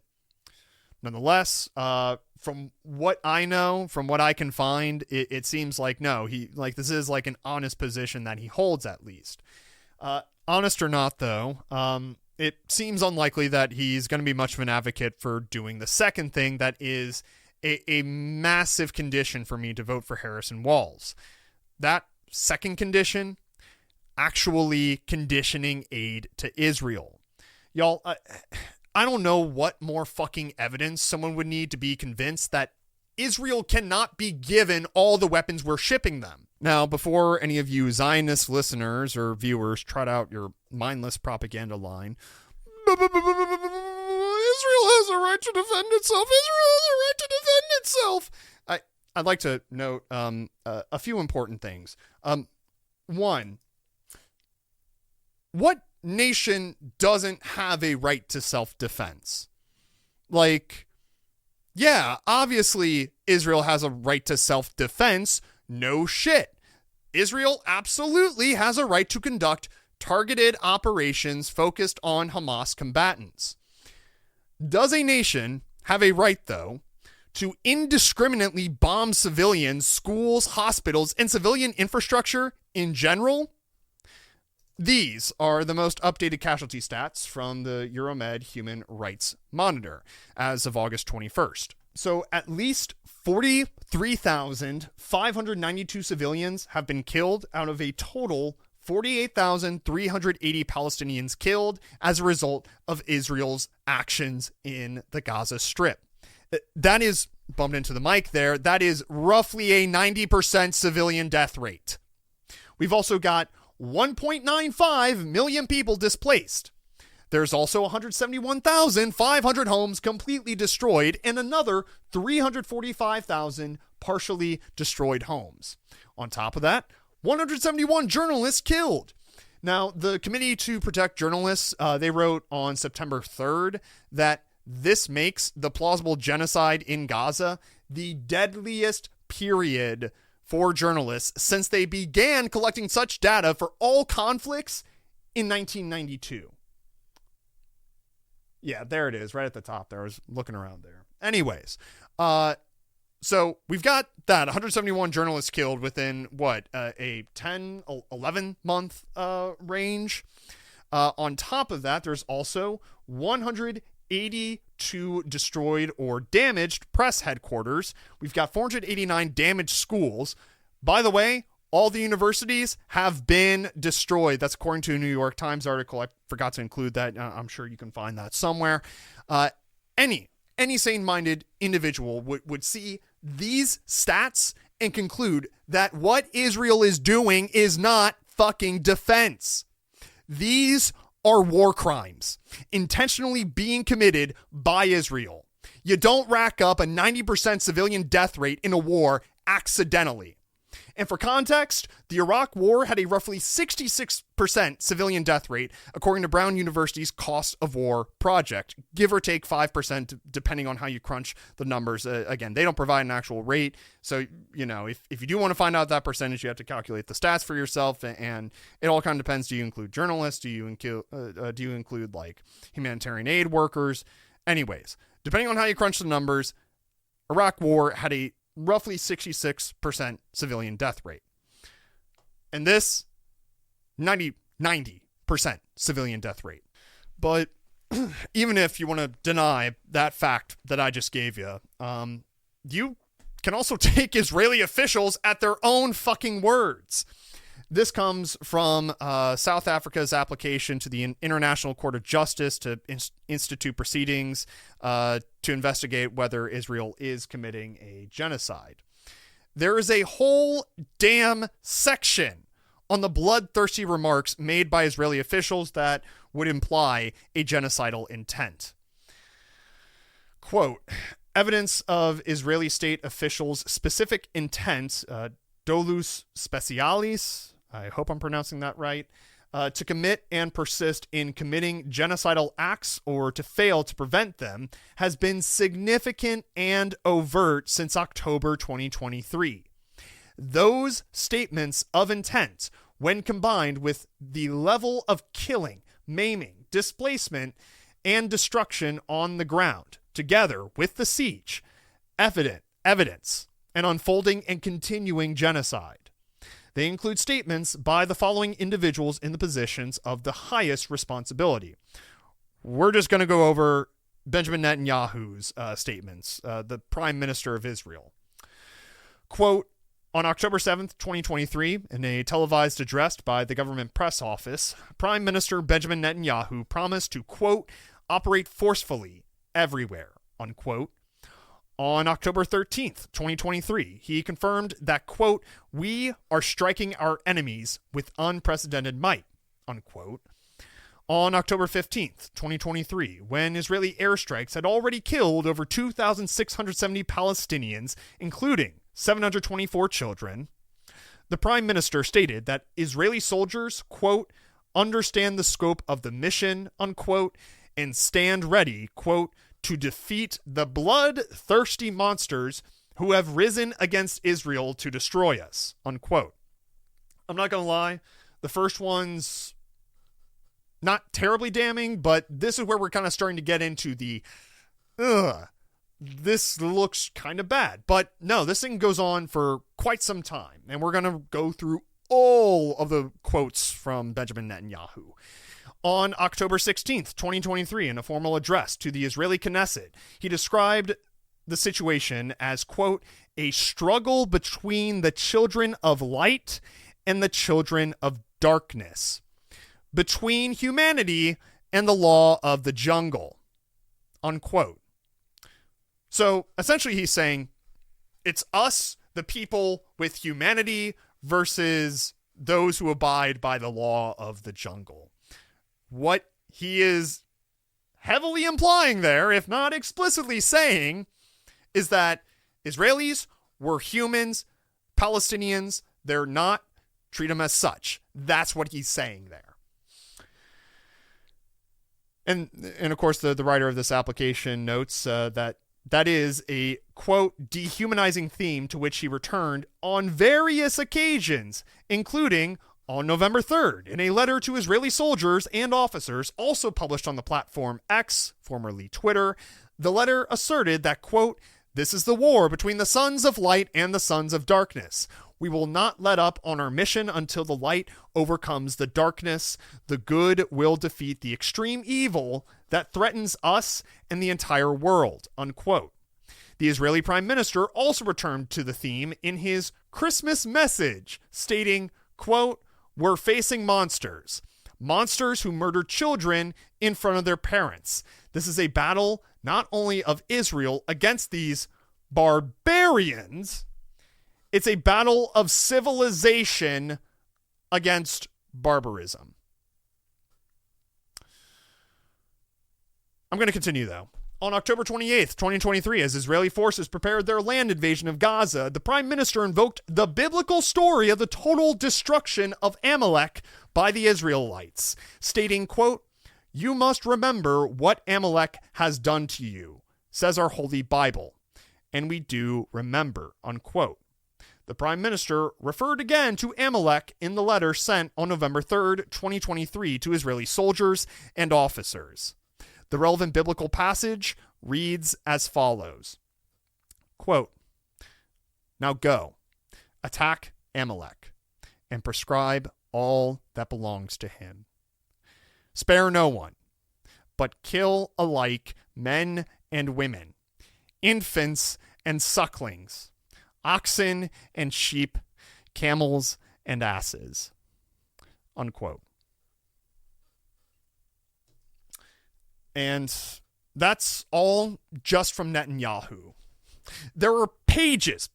nonetheless, from what I know, from what I can find, it seems no, this is an honest position that he holds, at least. Honest or not, though, it seems unlikely that he's going to be much of an advocate for doing the second thing that is a massive condition for me to vote for Harris and Walz. That second condition, actually conditioning aid to Israel. Y'all, I don't know what more fucking evidence someone would need to be convinced that Israel cannot be given all the weapons we're shipping them. Now, before any of you Zionist listeners or viewers trot out your mindless propaganda line, Israel has a right to defend itself. Israel has a right to defend itself. I'd like to note a few important things. One, what nation doesn't have a right to self-defense? Yeah, obviously Israel has a right to self-defense. No shit. Israel absolutely has a right to conduct targeted operations focused on Hamas combatants. Does a nation have a right, though, to indiscriminately bomb civilians, schools, hospitals, and civilian infrastructure in general? These are the most updated casualty stats from the Euromed Human Rights Monitor as of August 21st. So at least 43,592 civilians have been killed out of a total 48,380 Palestinians killed as a result of Israel's actions in the Gaza Strip. That is, bumped into the mic there, that is roughly a 90% civilian death rate. We've also got 1.95 million people displaced. There's also 171,500 homes completely destroyed and another 345,000 partially destroyed homes. On top of that, 171 journalists killed. Now, the Committee to Protect Journalists, they wrote on September 3rd that this makes the plausible genocide in Gaza the deadliest period for journalists since they began collecting such data for all conflicts in 1992. Yeah, there it is, right at the top there. I was looking around there. Anyways, so we've got that 171 journalists killed within a 10, 11 month range. On top of that, there's also 182 destroyed or damaged press headquarters. We've got 489 damaged schools. By the way, all the universities have been destroyed. That's according to a New York Times article. I forgot to include that. I'm sure you can find that somewhere. Any sane-minded individual would see these stats and conclude that what Israel is doing is not fucking defense. These are war crimes intentionally being committed by Israel. You don't rack up a 90% civilian death rate in a war accidentally. And for context, the Iraq War had a roughly 66% civilian death rate, according to Brown University's Cost of War project, give or take 5%, depending on how you crunch the numbers. Again, they don't provide an actual rate. So, if you do want to find out that percentage, you have to calculate the stats for yourself. And it all kind of depends. Do you include journalists? Do you include humanitarian aid workers? Anyways, depending on how you crunch the numbers, Iraq War had a roughly 66% civilian death rate. And this, 90% civilian death rate. But even if you want to deny that fact that I just gave you, you can also take Israeli officials at their own fucking words. This comes from South Africa's application to the International Court of Justice to institute proceedings to investigate whether Israel is committing a genocide. There is a whole damn section on the bloodthirsty remarks made by Israeli officials that would imply a genocidal intent. Quote, evidence of Israeli state officials' specific intent, dolus specialis, I hope I'm pronouncing that right, to commit and persist in committing genocidal acts or to fail to prevent them has been significant and overt since October 2023. Those statements of intent, when combined with the level of killing, maiming, displacement, and destruction on the ground, together with the siege, evidence, and unfolding and continuing genocide. They include statements by the following individuals in the positions of the highest responsibility. We're just going to go over Benjamin Netanyahu's statements, the Prime Minister of Israel. Quote, on October 7th, 2023, in a televised address by the government press office, Prime Minister Benjamin Netanyahu promised to, quote, operate forcefully everywhere, unquote. On October 13th, 2023, he confirmed that, quote, we are striking our enemies with unprecedented might, unquote. On October 15th, 2023, when Israeli airstrikes had already killed over 2,670 Palestinians, including 724 children, the Prime Minister stated that Israeli soldiers, quote, understand the scope of the mission, unquote, and stand ready, quote, to defeat the bloodthirsty monsters who have risen against Israel to destroy us, unquote. I'm not going to lie, the first one's not terribly damning, but this is where we're kind of starting to get into the, this looks kind of bad. But no, this thing goes on for quite some time, and we're going to go through all of the quotes from Benjamin Netanyahu. On October 16th, 2023, in a formal address to the Israeli Knesset, he described the situation as, quote, a struggle between the children of light and the children of darkness, between humanity and the law of the jungle, unquote. So essentially he's saying it's us, the people with humanity, versus those who abide by the law of the jungle. What he is heavily implying there, if not explicitly saying, is that Israelis were humans, Palestinians, they're not, treat them as such. That's what he's saying there. And of course, the writer of this application notes that is a, quote, dehumanizing theme to which he returned on various occasions, including on November 3rd, in a letter to Israeli soldiers and officers, also published on the platform X, formerly Twitter. The letter asserted that, quote, this is the war between the sons of light and the sons of darkness. We will not let up on our mission until the light overcomes the darkness. The good will defeat the extreme evil that threatens us and the entire world, unquote. The Israeli Prime Minister also returned to the theme in his Christmas message, stating, quote, we're facing monsters who murder children in front of their parents. This is a battle not only of Israel against these barbarians, it's a battle of civilization against barbarism. I'm going to continue, though. On October 28th, 2023, as Israeli forces prepared their land invasion of Gaza, the Prime Minister invoked the biblical story of the total destruction of Amalek by the Israelites, stating, quote, you must remember what Amalek has done to you, says our Holy Bible, and we do remember, unquote. The Prime Minister referred again to Amalek in the letter sent on November 3rd, 2023 to Israeli soldiers and officers. The relevant biblical passage reads as follows, quote, now go, attack Amalek, and prescribe all that belongs to him. Spare no one, but kill alike men and women, infants and sucklings, oxen and sheep, camels and asses." Unquote. And that's all just from Netanyahu. There are pages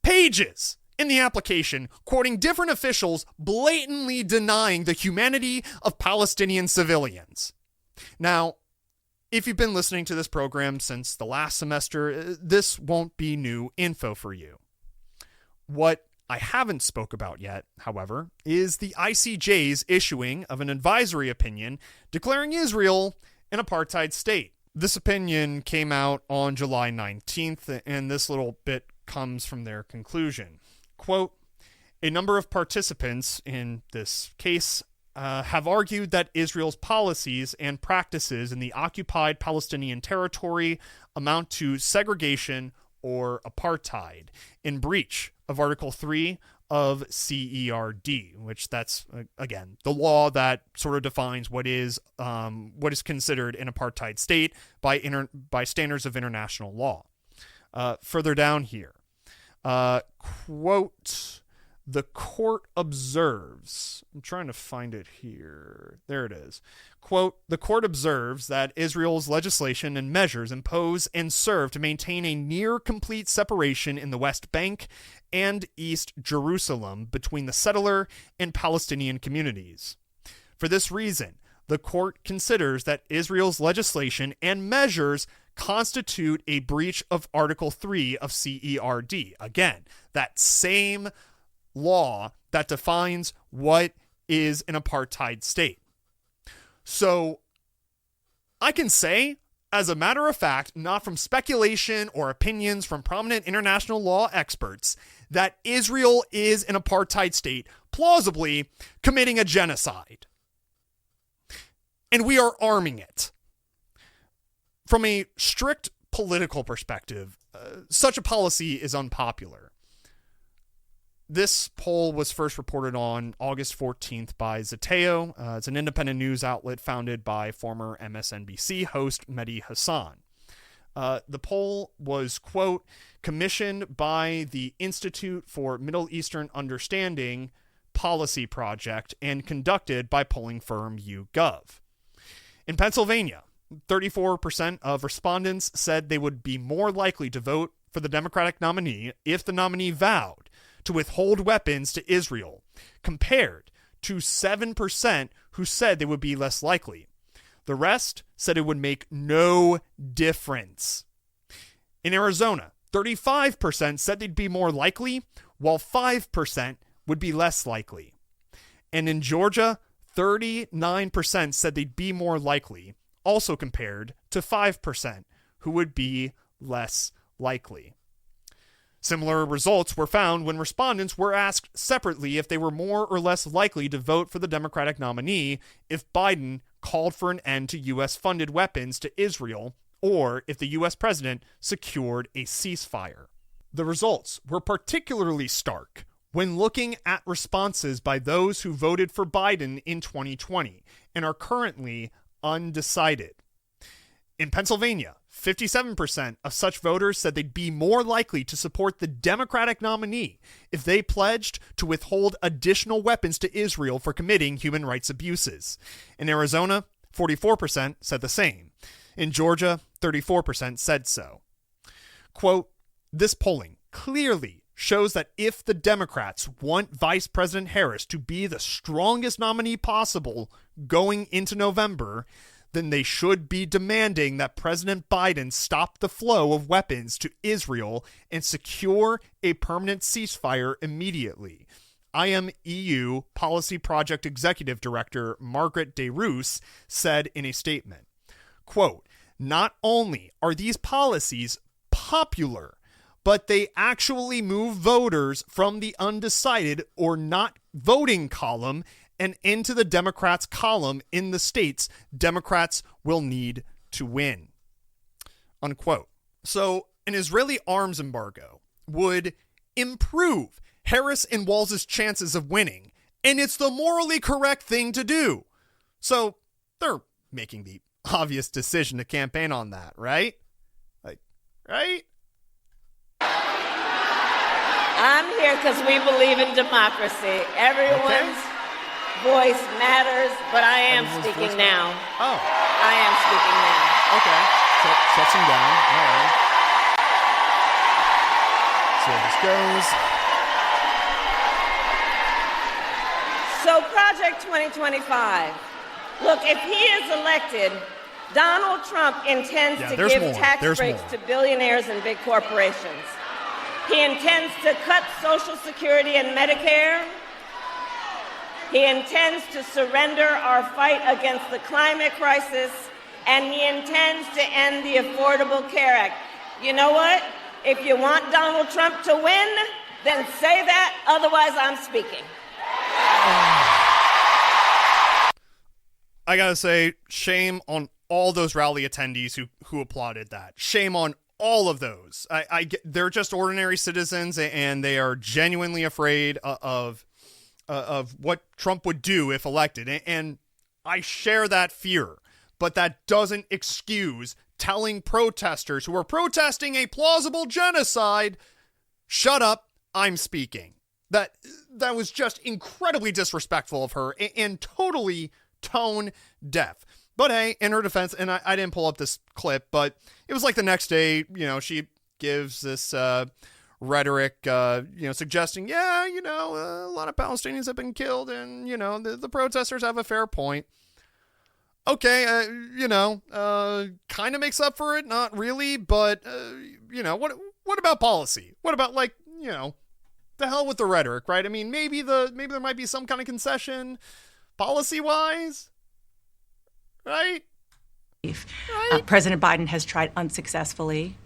in the application quoting different officials blatantly denying the humanity of Palestinian civilians. Now, if you've been listening to this program since the last semester, this won't be new info for you. What I haven't spoke about yet, however, is the ICJ's issuing of an advisory opinion declaring Israel an apartheid state. This opinion came out on July 19th, and this little bit comes from their conclusion. Quote, "A number of participants in this case have argued that Israel's policies and practices in the occupied Palestinian territory amount to segregation or apartheid in breach of Article 3 of CERD, which that's, again, the law that sort of defines what is considered an apartheid state by standards of international law." Further down here, quote, "The court observes," I'm trying to find it here. There it is. Quote, "The court observes that Israel's legislation and measures impose and serve to maintain a near complete separation in the West Bank and East Jerusalem between the settler and Palestinian communities. For this reason, the court considers that Israel's legislation and measures constitute a breach of Article 3 of CERD." Again, that same law that defines what is an apartheid state. So I can say, as a matter of fact, not from speculation or opinions from prominent international law experts, that Israel is an apartheid state, plausibly committing a genocide. And we are arming it. From a strict political perspective, such a policy is unpopular. This poll was first reported on August 14th by Zeteo. It's an independent news outlet founded by former MSNBC host Mehdi Hasan. The poll was, quote, "commissioned by the Institute for Middle Eastern Understanding Policy Project and conducted by polling firm YouGov. In Pennsylvania, 34% of respondents said they would be more likely to vote for the Democratic nominee if the nominee vowed to withhold weapons to Israel, compared to 7% who said they would be less likely. The rest said it would make no difference. In Arizona, 35% said they'd be more likely, while 5% would be less likely. And in Georgia, 39% said they'd be more likely, also compared to 5% who would be less likely. Similar results were found when respondents were asked separately if they were more or less likely to vote for the Democratic nominee if Biden called for an end to U.S.-funded weapons to Israel or if the U.S. president secured a ceasefire. The results were particularly stark when looking at responses by those who voted for Biden in 2020 and are currently undecided. In Pennsylvania, 57% of such voters said they'd be more likely to support the Democratic nominee if they pledged to withhold additional weapons to Israel for committing human rights abuses. In Arizona, 44% said the same. In Georgia, 34% said so. Quote, "This polling clearly shows that if the Democrats want Vice President Harris to be the strongest nominee possible going into November, then they should be demanding that President Biden stop the flow of weapons to Israel and secure a permanent ceasefire immediately." IMEU Policy Project Executive Director Margaret DeRoos said in a statement, quote, "Not only are these policies popular, but they actually move voters from the undecided or not voting column and into the Democrats' column in the states Democrats will need to win." Unquote. So an Israeli arms embargo would improve Harris and Walz's chances of winning, and it's the morally correct thing to do. So they're making the obvious decision to campaign on that, right? Like, right? I'm here because we believe in democracy. Everyone's voice matters, but I am speaking now. Oh. I am speaking now. Okay. Shuts him down. All right. So this goes. So Project 2025. Look, if he is elected, Donald Trump intends to give tax breaks to billionaires and big corporations. He intends to cut Social Security and Medicare. He intends to surrender our fight against the climate crisis, and he intends to end the Affordable Care Act. You know what? If you want Donald Trump to win, then say that, otherwise I'm speaking. I gotta say, shame on all those rally attendees who applauded that. Shame on all of those. They're just ordinary citizens, and they are genuinely afraid of what Trump would do if elected. And I share that fear, but that doesn't excuse telling protesters who are protesting a plausible genocide, shut up, I'm speaking. That was just incredibly disrespectful of her and totally tone deaf. But hey, in her defense, and I didn't pull up this clip, but it was like the next day, she gives this rhetoric, suggesting, a lot of Palestinians have been killed, and, the protesters have a fair point. Okay, kind of makes up for it, not really, but, what about policy? What about, the hell with the rhetoric, right? I mean, maybe there might be some kind of concession policy-wise, right? President Biden has tried unsuccessfully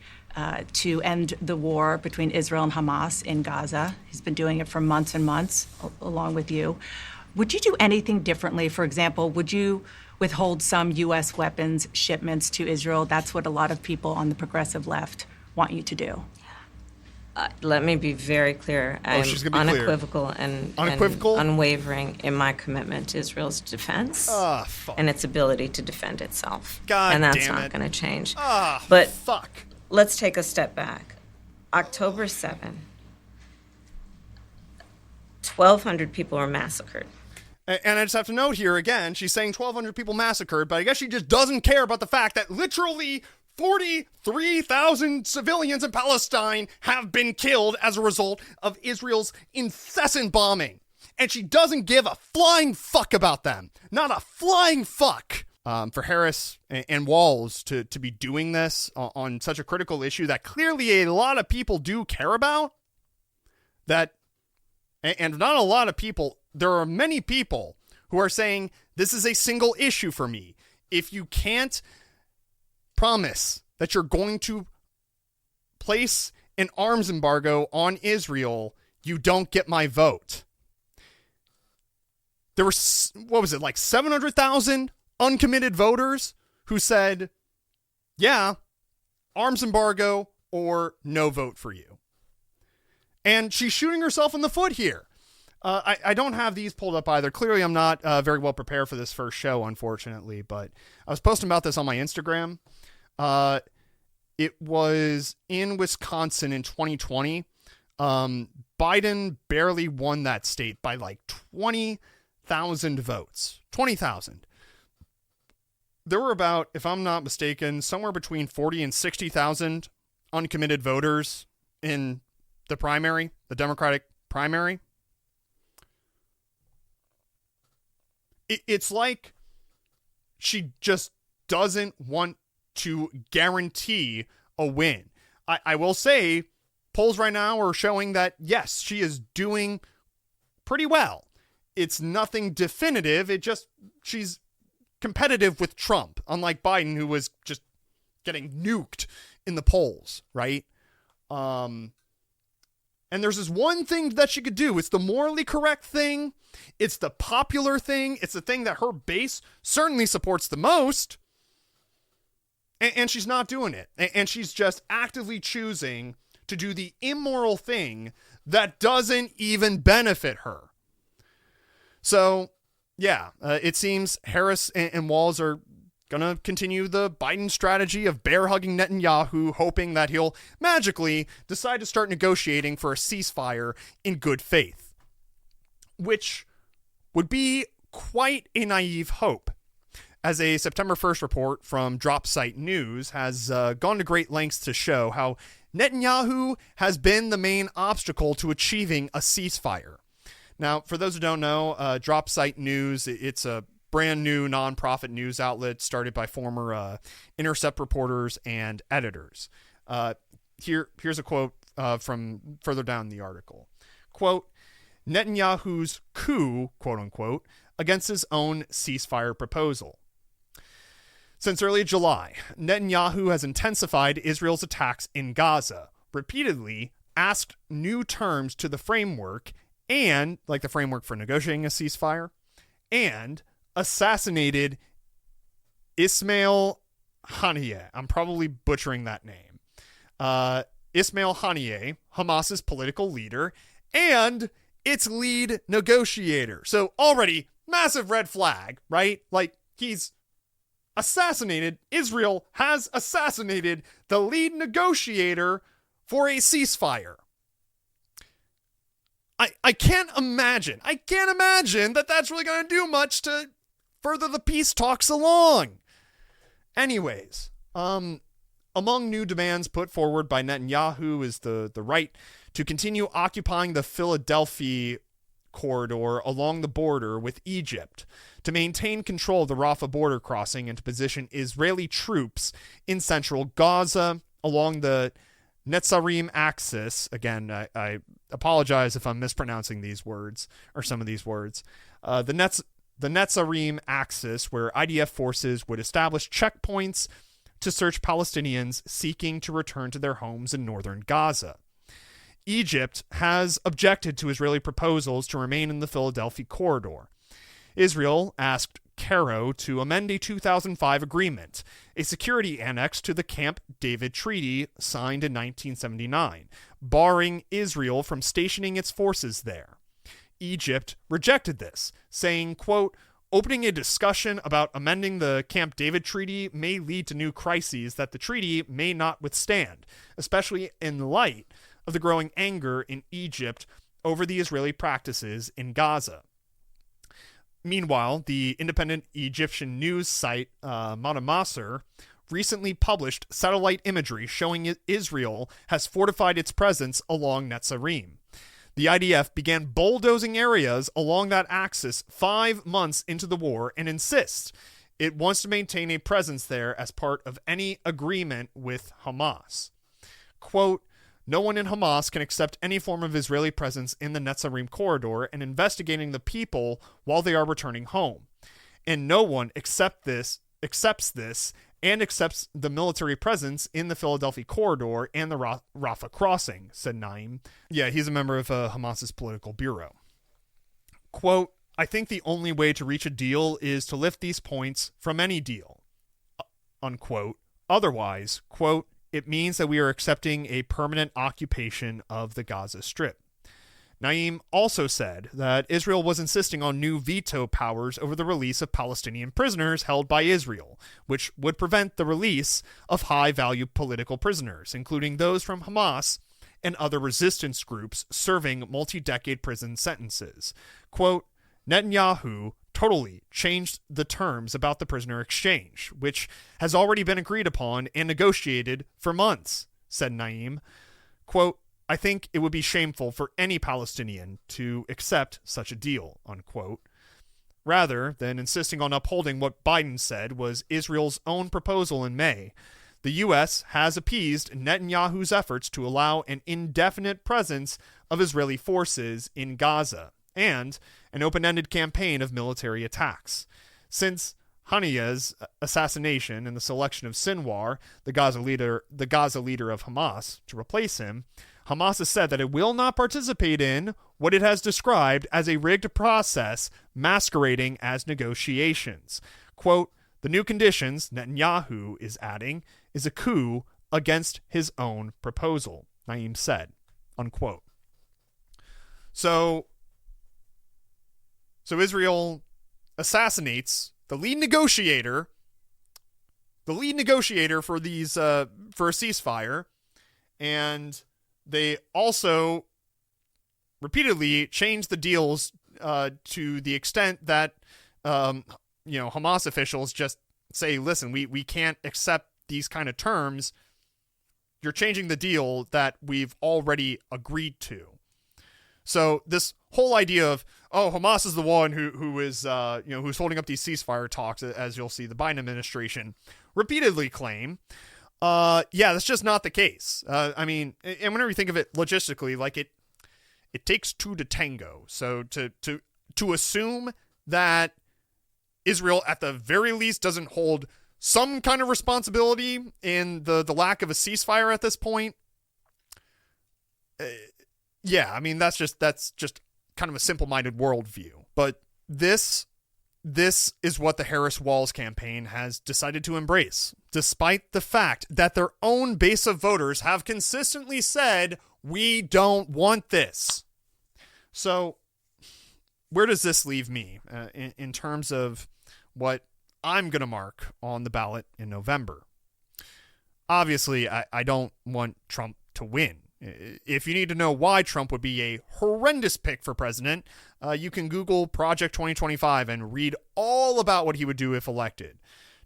to end the war between Israel and Hamas in Gaza. He's been doing it for months and months, along with you. Would you do anything differently? For example, would you withhold some U.S. weapons shipments to Israel? That's what a lot of people on the progressive left want you to do. Let me be very clear. I'm unequivocal and unwavering in my commitment to Israel's defense and its ability to defend itself. And that's not going to change. But let's take a step back. October 7, 1,200 people were massacred. And I just have to note here again, she's saying 1,200 people massacred, but I guess she just doesn't care about the fact that literally 43,000 civilians in Palestine have been killed as a result of Israel's incessant bombing. And she doesn't give a flying fuck about them. Not a flying fuck. For Harris and Walz to be doing this on such a critical issue that clearly a lot of people do care about, and not a lot of people, there are many people who are saying, this is a single issue for me. If you can't promise that you're going to place an arms embargo on Israel, you don't get my vote. There were, 700,000 uncommitted voters who said, yeah, arms embargo or no vote for you. And she's shooting herself in the foot here. I don't have these pulled up either. Clearly, I'm not very well prepared for this first show, unfortunately, but I was posting about this on my Instagram. It was in Wisconsin in 2020. Biden barely won that state by 20,000 votes. 20,000. There were about, if I'm not mistaken, somewhere between 40 and 60,000 uncommitted voters in the primary, the Democratic primary. It's like she just doesn't want to guarantee a win. I will say polls right now are showing that, yes, she is doing pretty well. It's nothing definitive. She's competitive with Trump, unlike Biden, who was just getting nuked in the polls, right? And there's this one thing that she could do. It's the morally correct thing. It's the popular thing. It's the thing that her base certainly supports the most. And she's not doing it. And she's just actively choosing to do the immoral thing that doesn't even benefit her. So, yeah, it seems Harris and Walz are gonna continue the Biden strategy of bear-hugging Netanyahu, hoping that he'll magically decide to start negotiating for a ceasefire in good faith, which would be quite a naive hope, as a September 1st report from Drop Site News has gone to great lengths to show how Netanyahu has been the main obstacle to achieving a ceasefire. Now, for those who don't know, Drop Site News, it's a brand new nonprofit news outlet started by former Intercept reporters and editors. Here's a quote from further down the article. Quote, Netanyahu's coup, quote unquote, against his own ceasefire proposal. Since early July, Netanyahu has intensified Israel's attacks in Gaza, repeatedly asked new terms to the framework and, like the framework for negotiating a ceasefire, and assassinated Ismail Haniyeh. I'm probably butchering that name. Ismail Haniyeh, Hamas's political leader, and its lead negotiator. So already, massive red flag, right? Like, he's assassinated, Israel has assassinated the lead negotiator for a ceasefire. I can't imagine that that's really going to do much to further the peace talks along. Anyways, among new demands put forward by Netanyahu is the right to continue occupying the Philadelphia corridor along the border with Egypt, to maintain control of the Rafah border crossing and to position Israeli troops in central Gaza along the Netzarim axis. Again, I apologize if I'm mispronouncing these words or some of these words. The Netzarim axis, where IDF forces would establish checkpoints to search Palestinians seeking to return to their homes in northern Gaza. Egypt has objected to Israeli proposals to remain in the Philadelphia corridor. Israel asked Cairo to amend a 2005 agreement, a security annex to the Camp David Treaty signed in 1979, barring Israel from stationing its forces there. Egypt rejected this, saying, quote, opening a discussion about amending the Camp David Treaty may lead to new crises that the treaty may not withstand, especially in light of the growing anger in Egypt over the Israeli practices in Gaza. Meanwhile, the independent Egyptian news site Manamasser recently published satellite imagery showing Israel has fortified its presence along Netzarim. The IDF began bulldozing areas along that axis 5 months into the war and insists it wants to maintain a presence there as part of any agreement with Hamas. Quote, no one in Hamas can accept any form of Israeli presence in the Netzarim corridor and investigating the people while they are returning home. And no one accepts this and accepts the military presence in the Philadelphia corridor and the Rafah crossing, said Naim. Yeah, he's a member of Hamas's political bureau. Quote, I think the only way to reach a deal is to lift these points from any deal. Unquote. Otherwise, quote, it means that we are accepting a permanent occupation of the Gaza Strip. Naim also said that Israel was insisting on new veto powers over the release of Palestinian prisoners held by Israel, which would prevent the release of high-value political prisoners, including those from Hamas and other resistance groups serving multi-decade prison sentences. Quote, Netanyahu totally changed the terms about the prisoner exchange, which has already been agreed upon and negotiated for months, said Naim. Quote, I think it would be shameful for any Palestinian to accept such a deal, unquote. Rather than insisting on upholding what Biden said was Israel's own proposal in May, the U.S. has appeased Netanyahu's efforts to allow an indefinite presence of Israeli forces in Gaza and an open-ended campaign of military attacks. Since Haniyeh's assassination and the selection of Sinwar, the Gaza leader of Hamas, to replace him, Hamas has said that it will not participate in what it has described as a rigged process masquerading as negotiations. Quote, the new conditions, Netanyahu is adding, is a coup against his own proposal, Naim said, unquote. So Israel assassinates the lead negotiator the lead negotiator for these for a ceasefire, and they also repeatedly changed the deals to the extent that Hamas officials just say, listen, we can't accept these kind of terms. You're changing the deal that we've already agreed to. So this whole idea of, Hamas is the one who is who's holding up these ceasefire talks, as you'll see the Biden administration repeatedly claim, that's just not the case. And whenever you think of it logistically, like it takes two to tango. So to assume that Israel at the very least doesn't hold some kind of responsibility in the lack of a ceasefire at this point. That's just kind of a simple-minded worldview. But this is what the Harris-Walz campaign has decided to embrace, despite the fact that their own base of voters have consistently said, we don't want this. So where does this leave me in terms of what I'm going to mark on the ballot in November? Obviously, I don't want Trump to win. If you need to know why Trump would be a horrendous pick for president, you can Google Project 2025 and read all about what he would do if elected.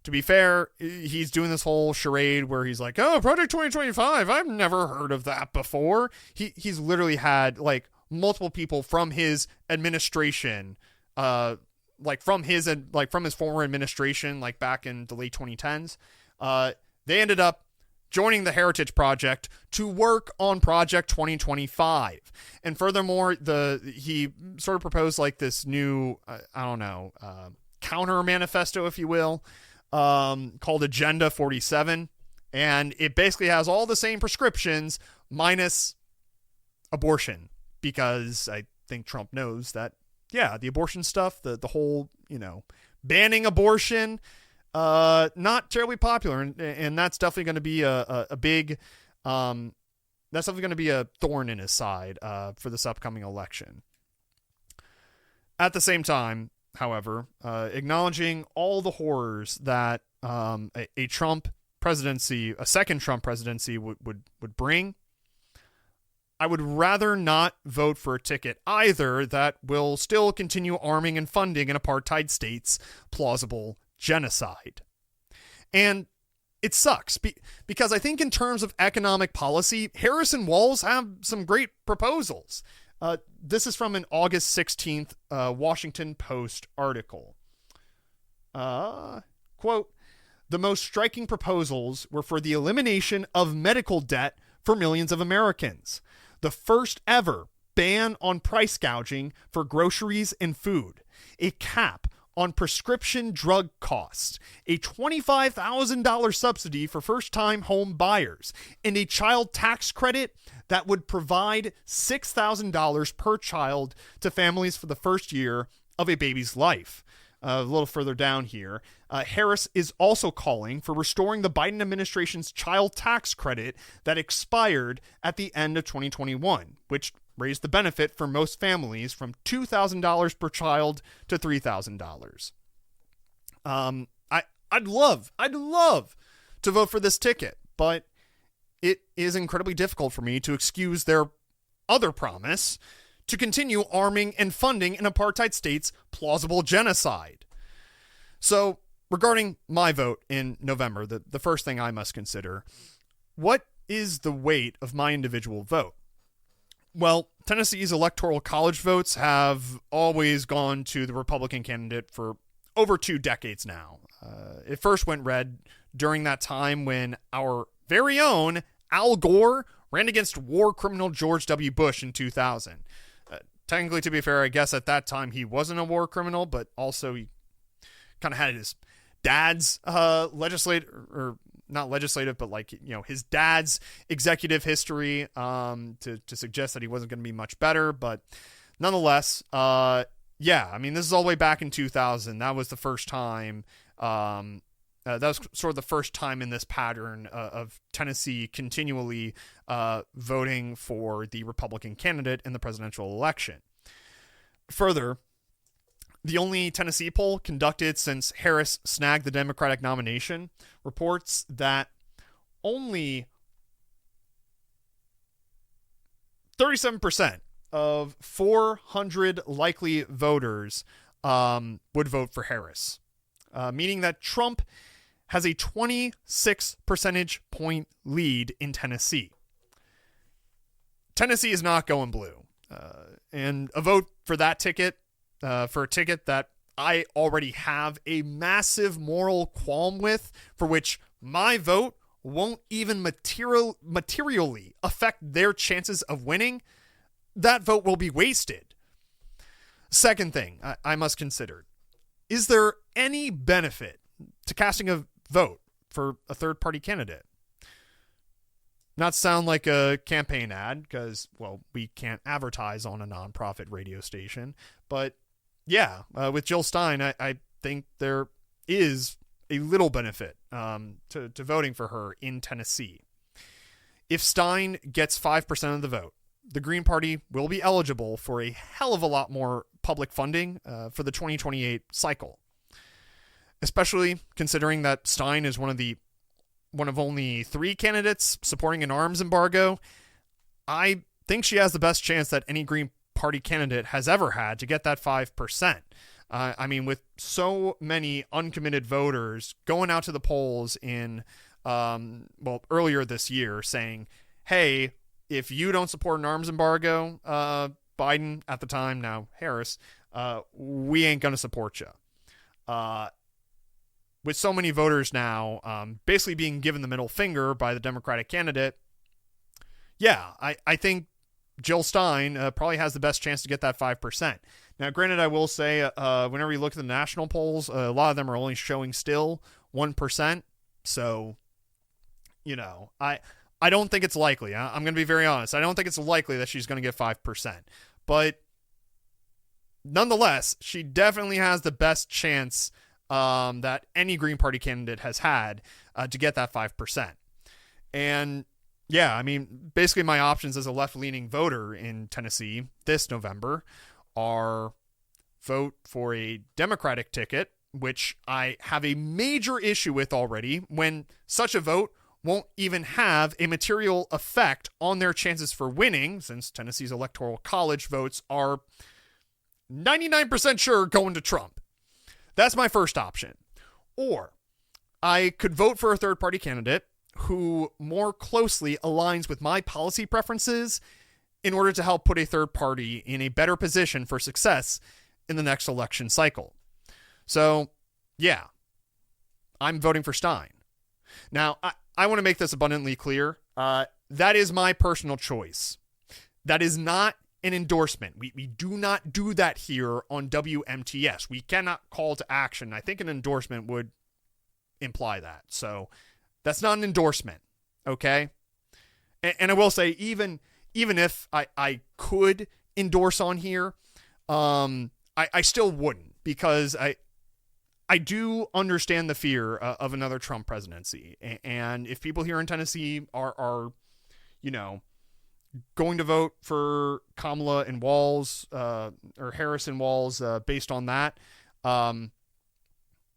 To be fair, he's doing this whole charade where he's like, Project 2025, I've never heard of that before. He's literally had like multiple people from his administration, from his former administration, like back in the late 2010s, they ended up joining the Heritage Project to work on Project 2025. And furthermore, he sort of proposed like this new, counter manifesto, if you will, called Agenda 47. And it basically has all the same prescriptions minus abortion, because I think Trump knows that, the abortion stuff, the whole, banning abortion, not terribly popular, and that's definitely going to be a big, that's definitely going to be a thorn in his side for this upcoming election. At the same time, however, acknowledging all the horrors that a Trump presidency, a second Trump presidency would bring, I would rather not vote for a ticket either that will still continue arming and funding an apartheid state's plausible genocide. And it sucks because I think in terms of economic policy, Harris and Walz have some great proposals. This is from an August 16th Washington Post article. Quote, the most striking proposals were for the elimination of medical debt for millions of Americans, the first ever ban on price gouging for groceries and food, a cap on prescription drug costs, a $25,000 subsidy for first-time home buyers, and a child tax credit that would provide $6,000 per child to families for the first year of a baby's life. A little further down here, Harris is also calling for restoring the Biden administration's child tax credit that expired at the end of 2021, which raised the benefit for most families from $2,000 per child to $3,000. I'd love to vote for this ticket, but it is incredibly difficult for me to excuse their other promise to continue arming and funding an apartheid state's plausible genocide. So, regarding my vote in November, the first thing I must consider, what is the weight of my individual vote? Well, Tennessee's electoral college votes have always gone to the Republican candidate for over 2 decades now. It first went red during that time when our very own Al Gore ran against war criminal George W. Bush in 2000. Technically, to be fair, I guess at that time he wasn't a war criminal, but also he kind of had his dad's his dad's executive history to suggest that he wasn't going to be much better. But nonetheless, this is all the way back in 2000. That was the first time. That was sort of the first time in this pattern of Tennessee continually voting for the Republican candidate in the presidential election. Further, The only Tennessee poll conducted since Harris snagged the Democratic nomination reports that only 37% of 400 likely voters would vote for Harris, meaning that Trump has a 26 percentage point lead in Tennessee. Tennessee is not going blue. And a vote for that ticket, for a ticket that I already have a massive moral qualm with, for which my vote won't even materially affect their chances of winning, that vote will be wasted. Second thing I must consider, is there any benefit to casting a vote for a third-party candidate? Not sound like a campaign ad, because, well, we can't advertise on a nonprofit radio station. But, yeah, with Jill Stein, I think there is a little benefit to voting for her in Tennessee. If Stein gets 5% of the vote, the Green Party will be eligible for a hell of a lot more public funding for the 2028 cycle, especially considering that Stein is one of only 3 candidates supporting an arms embargo. I think she has the best chance that any Green Party candidate has ever had to get that 5%. I mean, with so many uncommitted voters going out to the polls in, earlier this year saying, hey, if you don't support an arms embargo, Biden at the time, now Harris, we ain't going to support you. With so many voters now basically being given the middle finger by the Democratic candidate, yeah, I think Jill Stein probably has the best chance to get that 5%. Now, granted, I will say whenever you look at the national polls, a lot of them are only showing still 1%. So, you know, I don't think it's likely. I'm going to be very honest. I don't think it's likely that she's going to get 5%. But nonetheless, she definitely has the best chance that any Green Party candidate has had to get that 5%. And yeah, I mean, basically my options as a left-leaning voter in Tennessee this November are vote for a Democratic ticket, which I have a major issue with already, when such a vote won't even have a material effect on their chances for winning, since Tennessee's electoral college votes are 99% sure going to Trump. That's my first option. Or I could vote for a third-party candidate who more closely aligns with my policy preferences in order to help put a third party in a better position for success in the next election cycle. So, yeah, I'm voting for Stein. Now, I want to make this abundantly clear. That is my personal choice. That is not an endorsement. We do not do that here on WMTS. We cannot call to action. I think an endorsement would imply that. So that's not an endorsement, okay? And I will say, even if I could endorse on here, I still wouldn't, because I do understand the fear of another Trump presidency. And if people here in Tennessee are you know, going to vote for Kamala and Walz, or Harris and Walz, based on that,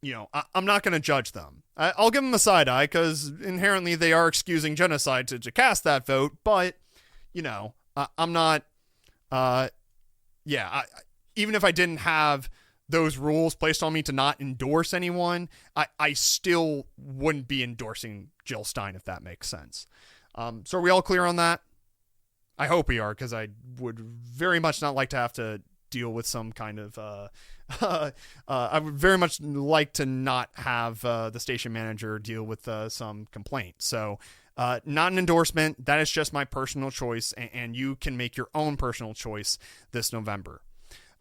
you know, I'm not going to judge them. I'll give them a side eye, because inherently they are excusing genocide to cast that vote. But, you know, I'm not, even if I didn't have those rules placed on me to not endorse anyone, I still wouldn't be endorsing Jill Stein, if that makes sense. So are we all clear on that? I hope we are, because I would very much not like to have to deal with some kind of I would very much like to not have the station manager deal with some complaint. So not an endorsement. That is just my personal choice, and you can make your own personal choice this November.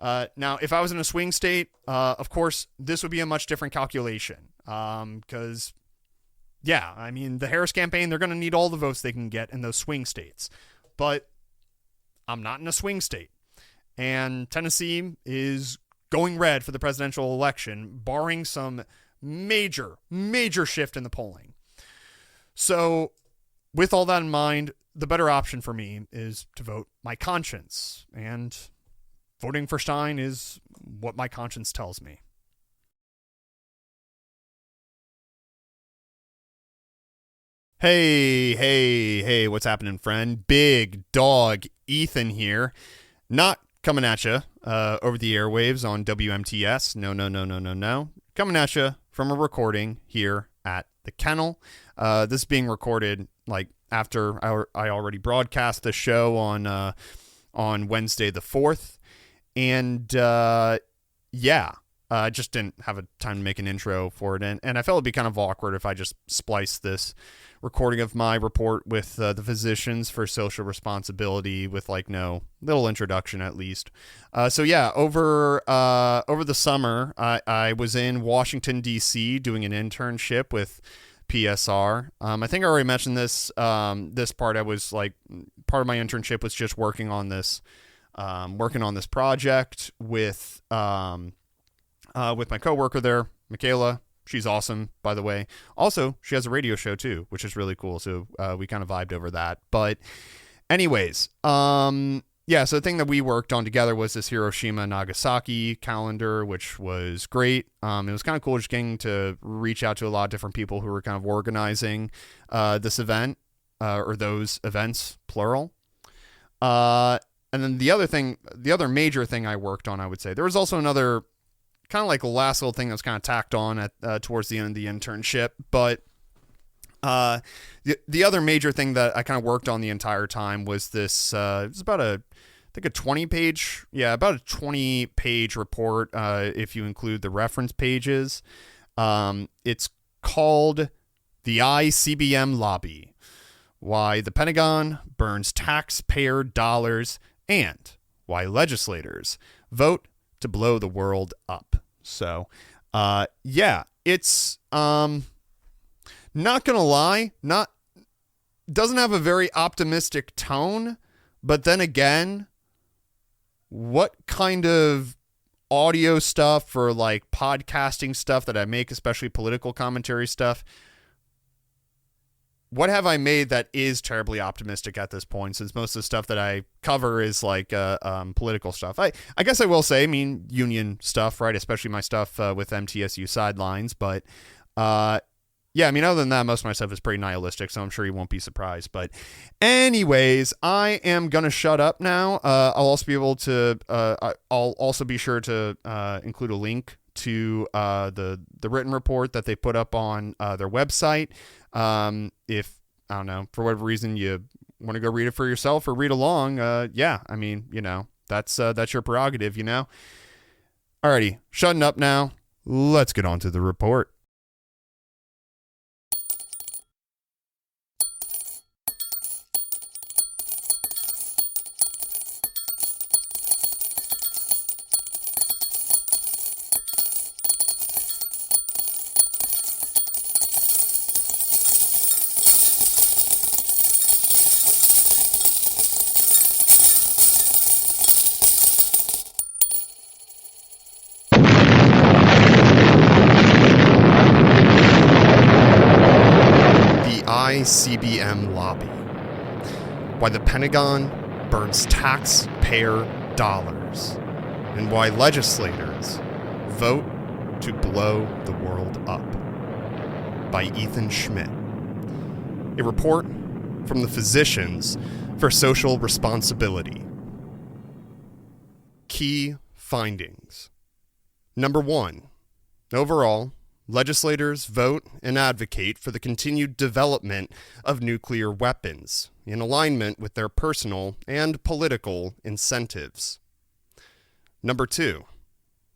Now, if I was in a swing state, of course, this would be a much different calculation, because, yeah, I mean, the Harris campaign, they're going to need all the votes they can get in those swing states. But I'm not in a swing state. And Tennessee is going red for the presidential election, barring some major shift in the polling. So with all that in mind, the better option for me is to vote my conscience. And voting for Stein is what my conscience tells me. Hey, what's happening, friend? Big Dog Ethan here. Not coming at you over the airwaves on WMTS. No. Coming at you from a recording here at the Kennel. This is being recorded like after I already broadcast the show on Wednesday the 4th. And I just didn't have a time to make an intro for it. And I felt it'd be kind of awkward if I just spliced this recording of my report with the Physicians for Social Responsibility with like no little introduction at least. Over the summer, I was in Washington, D.C. doing an internship with PSR. I think I already mentioned this part. I was like, part of my internship was just working on this project with my coworker there, Michaela. She's awesome, by the way. Also, she has a radio show too, which is really cool. So we kind of vibed over that. But anyways, so the thing that we worked on together was this Hiroshima Nagasaki calendar, which was great. It was kind of cool just getting to reach out to a lot of different people who were kind of organizing this event or those events, plural. And then the other major thing I worked on, I would say, there was also another kind of like a last little thing that was kind of tacked on at towards the end of the internship. But the other major thing that I kind of worked on the entire time was this. It was about a 20-page report if you include the reference pages. It's called The ICBM Lobby: Why the Pentagon Burns Taxpayer Dollars and Why Legislators Vote to Blow the World Up. So, it's not gonna lie, doesn't have a very optimistic tone, but then again, what kind of audio stuff or like podcasting stuff that I make, especially political commentary stuff, what have I made that is terribly optimistic at this point, since most of the stuff that I cover is like political stuff? I guess I will say, union stuff, right? Especially my stuff with MTSU sidelines. But other than that, most of my stuff is pretty nihilistic, so I'm sure you won't be surprised. But anyways, I am going to shut up now. I'll also be sure to include a link to the written report that they put up on their website. If, I don't know, for whatever reason you want to go read it for yourself or read along, that's your prerogative, Alrighty, shutting up now. Let's get on to the report. ICBM Lobby: Why the Pentagon Burns Taxpayer Dollars and Why Legislators Vote to Blow the World Up, by Ethan Schmidt. A report from the Physicians for Social Responsibility. Key findings. Number 1. Overall, legislators vote and advocate for the continued development of nuclear weapons in alignment with their personal and political incentives. Number 2.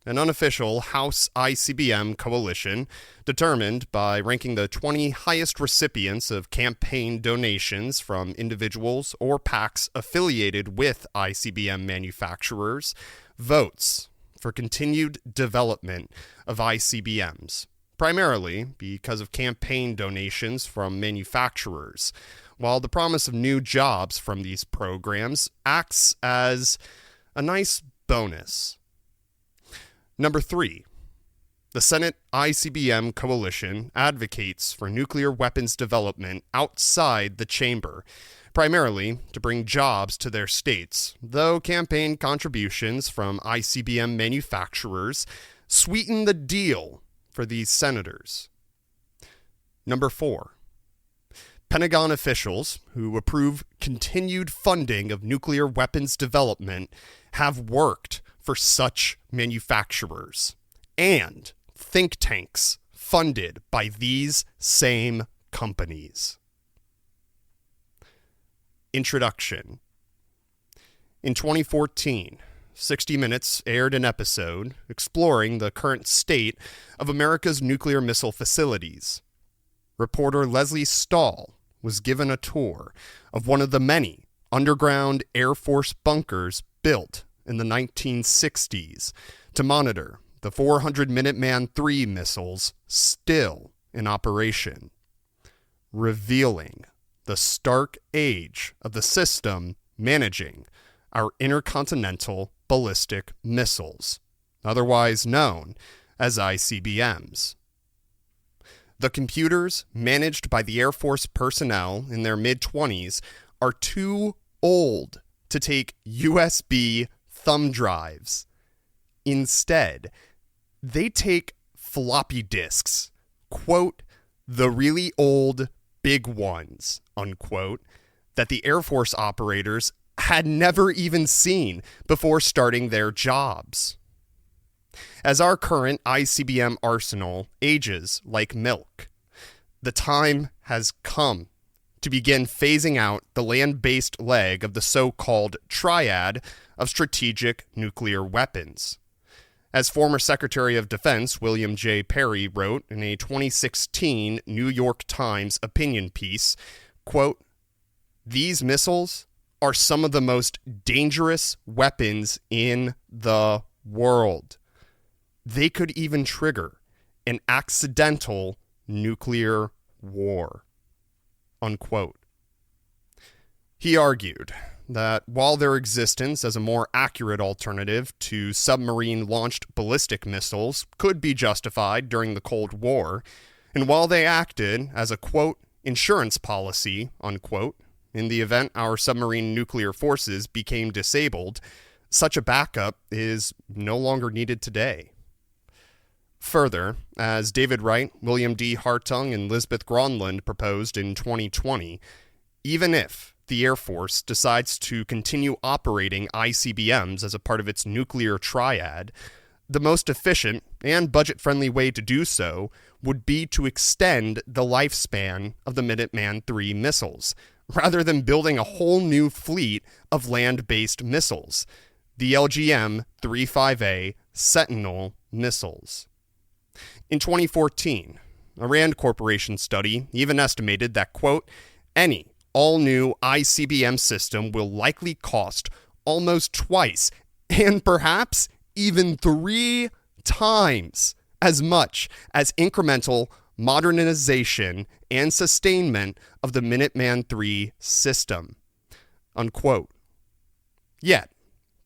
An unofficial House ICBM coalition determined by ranking the 20 highest recipients of campaign donations from individuals or PACs affiliated with ICBM manufacturers votes for continued development of ICBMs, primarily because of campaign donations from manufacturers, while the promise of new jobs from these programs acts as a nice bonus. Number 3. The Senate ICBM coalition advocates for nuclear weapons development outside the chamber, primarily to bring jobs to their states, though campaign contributions from ICBM manufacturers sweeten the deal for these senators. Number 4. Pentagon officials who approve continued funding of nuclear weapons development have worked for such manufacturers and think tanks funded by these same companies. Introduction. In 2014, 60 Minutes aired an episode exploring the current state of America's nuclear missile facilities. Reporter Leslie Stahl was given a tour of one of the many underground Air Force bunkers built in the 1960s to monitor the 400 Minuteman III missiles still in operation, revealing the stark age of the system managing our intercontinental ballistic missiles, otherwise known as ICBMs. The computers managed by the Air Force personnel in their mid-20s are too old to take USB thumb drives. Instead, they take floppy disks, quote, the really old big ones, unquote, that the Air Force operators had never even seen before starting their jobs. As our current ICBM arsenal ages like milk, the time has come to begin phasing out the land-based leg of the so-called triad of strategic nuclear weapons. As former Secretary of Defense William J. Perry wrote in a 2016 New York Times opinion piece, quote, "These missiles are some of the most dangerous weapons in the world. They could even trigger an accidental nuclear war," unquote. He argued that while their existence as a more accurate alternative to submarine-launched ballistic missiles could be justified during the Cold War, and while they acted as a, quote, insurance policy, unquote, in the event our submarine nuclear forces became disabled, such a backup is no longer needed today. Further, as David Wright, William D. Hartung, and Lisbeth Gronlund proposed in 2020, even if the Air Force decides to continue operating ICBMs as a part of its nuclear triad, the most efficient and budget-friendly way to do so would be to extend the lifespan of the Minuteman III missiles, rather than building a whole new fleet of land-based missiles, the LGM-35A Sentinel missiles. In 2014, a Rand Corporation study even estimated that, quote, any all-new ICBM system will likely cost almost twice, and perhaps even 3 times as much as incremental modernization and sustainment of the Minuteman III system, unquote. Yet,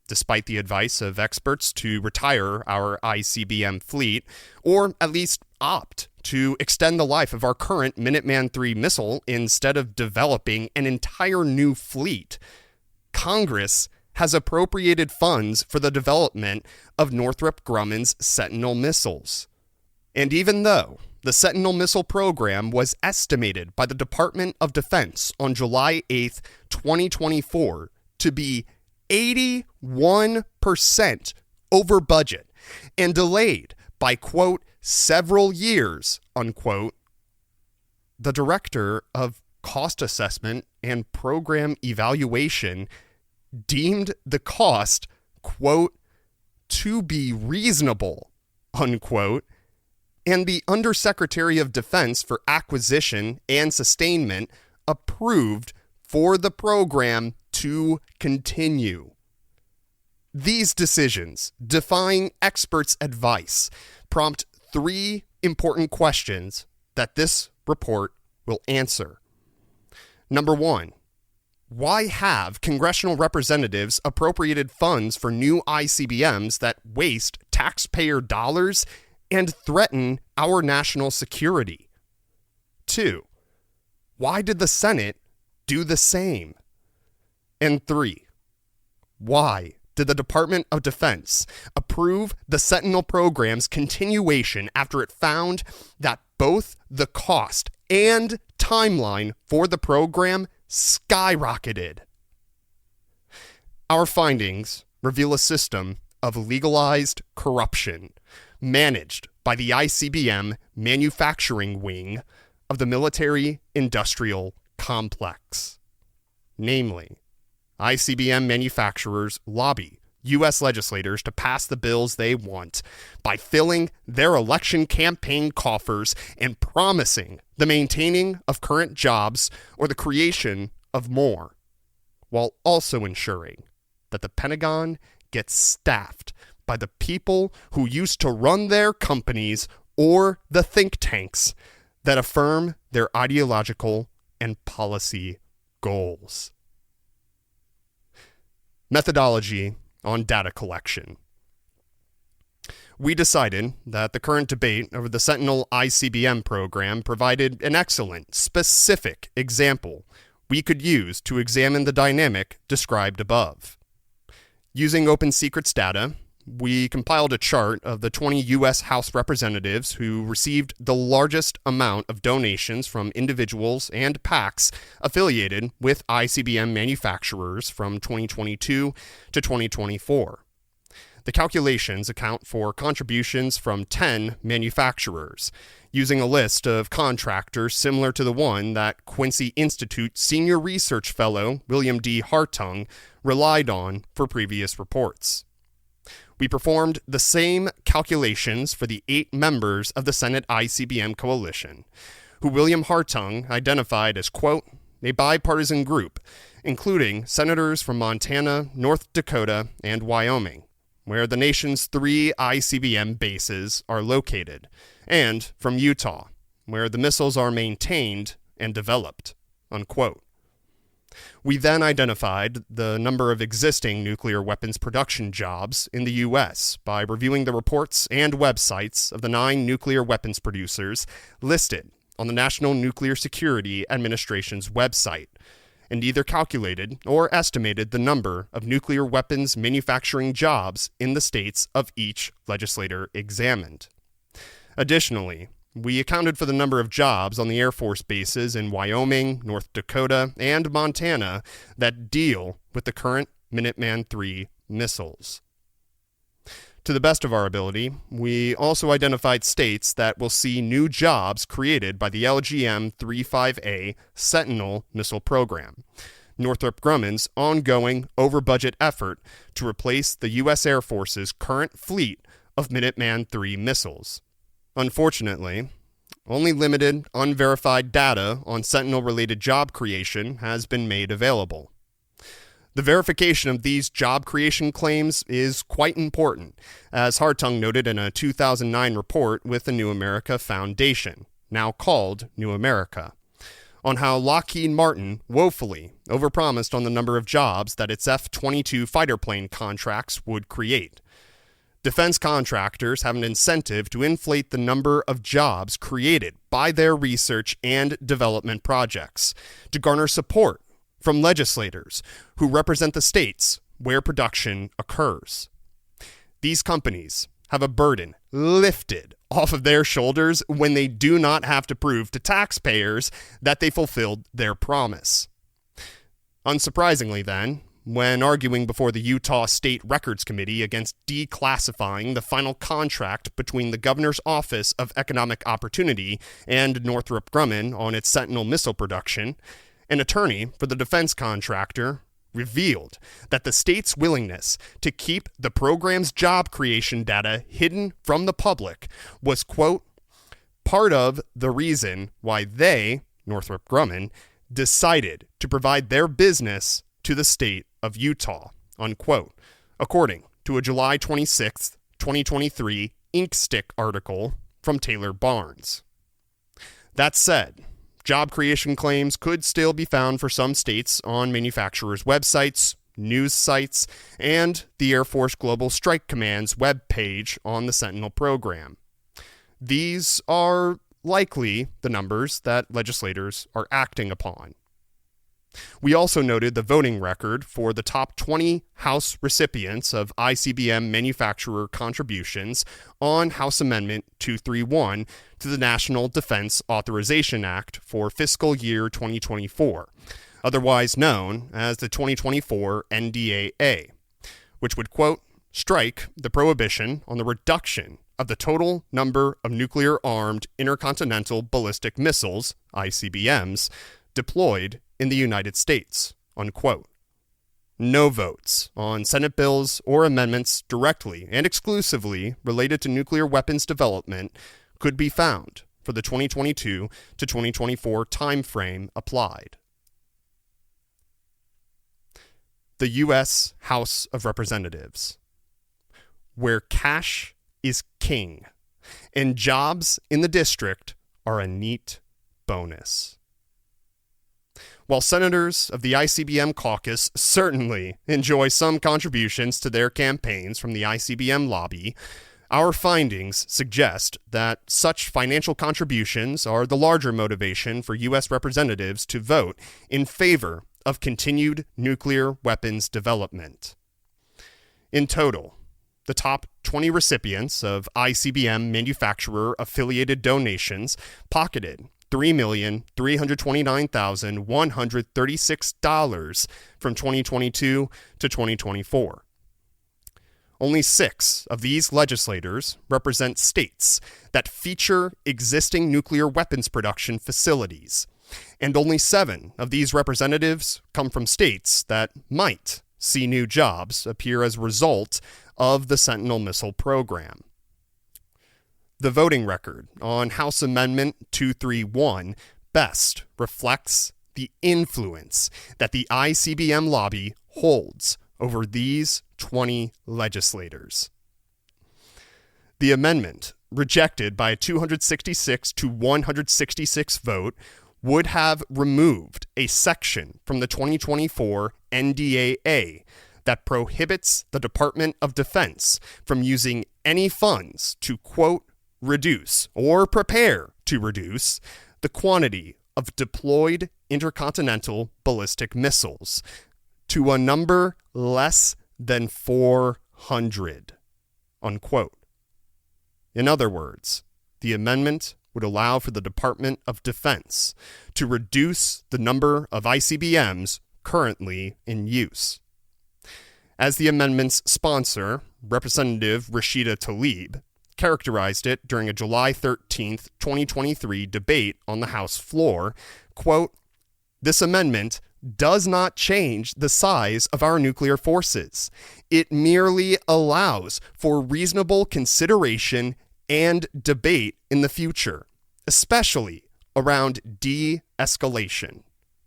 despite the advice of experts to retire our ICBM fleet, or at least opt to extend the life of our current Minuteman III missile instead of developing an entire new fleet, Congress has appropriated funds for the development of Northrop Grumman's Sentinel missiles. And even though the Sentinel missile program was estimated by the Department of Defense on July 8th, 2024 to be 81% over budget and delayed by, quote, several years, unquote, the director of cost assessment and program evaluation deemed the cost, quote, to be reasonable, unquote, and the Undersecretary of Defense for Acquisition and Sustainment approved for the program to continue. These decisions, defying experts' advice, prompt 3 important questions that this report will answer. Number 1, why have congressional representatives appropriated funds for new ICBMs that waste taxpayer dollars and threaten our national security? 2, why did the Senate do the same? And 3, why did the Department of Defense approve the Sentinel program's continuation after it found that both the cost and timeline for the program skyrocketed? Our findings reveal a system of legalized corruption managed by the ICBM manufacturing wing of the military-industrial complex. Namely, ICBM manufacturers lobby U.S. legislators to pass the bills they want by filling their election campaign coffers and promising the maintaining of current jobs or the creation of more, while also ensuring that the Pentagon gets staffed by the people who used to run their companies or the think tanks that affirm their ideological and policy goals. Methodology on data collection. We decided that the current debate over the Sentinel ICBM program provided an excellent, specific example we could use to examine the dynamic described above. Using Open Secrets data, we compiled a chart of the 20 U.S. House representatives who received the largest amount of donations from individuals and PACs affiliated with ICBM manufacturers from 2022 to 2024. The calculations account for contributions from 10 manufacturers, using a list of contractors similar to the one that Quincy Institute Senior Research Fellow William D. Hartung relied on for previous reports. We performed the same calculations for the 8 members of the Senate ICBM coalition, who William Hartung identified as, quote, a bipartisan group, including senators from Montana, North Dakota, and Wyoming, where the nation's 3 ICBM bases are located, and from Utah, where the missiles are maintained and developed, unquote. We then identified the number of existing nuclear weapons production jobs in the U.S. by reviewing the reports and websites of the 9 nuclear weapons producers listed on the National Nuclear Security Administration's website, and either calculated or estimated the number of nuclear weapons manufacturing jobs in the states of each legislator examined. Additionally, we accounted for the number of jobs on the Air Force bases in Wyoming, North Dakota, and Montana that deal with the current Minuteman III missiles. To the best of our ability, we also identified states that will see new jobs created by the LGM-35A Sentinel missile program, Northrop Grumman's ongoing over-budget effort to replace the U.S. Air Force's current fleet of Minuteman III missiles. Unfortunately, only limited, unverified data on Sentinel-related job creation has been made available. The verification of these job creation claims is quite important, as Hartung noted in a 2009 report with the New America Foundation, now called New America, on how Lockheed Martin woefully overpromised on the number of jobs that its F-22 fighter plane contracts would create. Defense contractors have an incentive to inflate the number of jobs created by their research and development projects to garner support from legislators who represent the states where production occurs. These companies have a burden lifted off of their shoulders when they do not have to prove to taxpayers that they fulfilled their promise. Unsurprisingly, then, when arguing before the Utah State Records Committee against declassifying the final contract between the Governor's Office of Economic Opportunity and Northrop Grumman on its Sentinel missile production, an attorney for the defense contractor revealed that the state's willingness to keep the program's job creation data hidden from the public was, quote, part of the reason why they, Northrop Grumman, decided to provide their business to the state of Utah, unquote, according to a July 26, 2023 Inkstick article from Taylor Barnes. That said, job creation claims could still be found for some states on manufacturers' websites, news sites, and the Air Force Global Strike Command's webpage on the Sentinel program. These are likely the numbers that legislators are acting upon. We also noted the voting record for the top 20 House recipients of ICBM manufacturer contributions on House Amendment 231 to the National Defense Authorization Act for fiscal year 2024, otherwise known as the 2024 NDAA, which would, quote, strike the prohibition on the reduction of the total number of nuclear-armed intercontinental ballistic missiles, ICBMs, deployed in the United States, unquote. No votes on Senate bills or amendments directly and exclusively related to nuclear weapons development could be found for the 2022 to 2024 timeframe applied. The U.S. House of Representatives, where cash is king and jobs in the district are a neat bonus. While senators of the ICBM caucus certainly enjoy some contributions to their campaigns from the ICBM lobby, our findings suggest that such financial contributions are the larger motivation for U.S. representatives to vote in favor of continued nuclear weapons development. In total, the top 20 recipients of ICBM manufacturer-affiliated donations pocketed $3,329,136 from 2022 to 2024. Only 6 of these legislators represent states that feature existing nuclear weapons production facilities, and only 7 of these representatives come from states that might see new jobs appear as a result of the Sentinel missile program. The voting record on House Amendment 231 best reflects the influence that the ICBM lobby holds over these 20 legislators. The amendment, rejected by a 266 to 166 vote, would have removed a section from the 2024 NDAA that prohibits the Department of Defense from using any funds to, quote, reduce or prepare to reduce the quantity of deployed intercontinental ballistic missiles to a number less than 400, unquote. In other words, the amendment would allow for the Department of Defense to reduce the number of ICBMs currently in use. As the amendment's sponsor, Representative Rashida Tlaib, characterized it during a July 13th, 2023 debate on the House floor, quote, "This amendment does not change the size of our nuclear forces. It merely allows for reasonable consideration and debate in the future, especially around de-escalation,"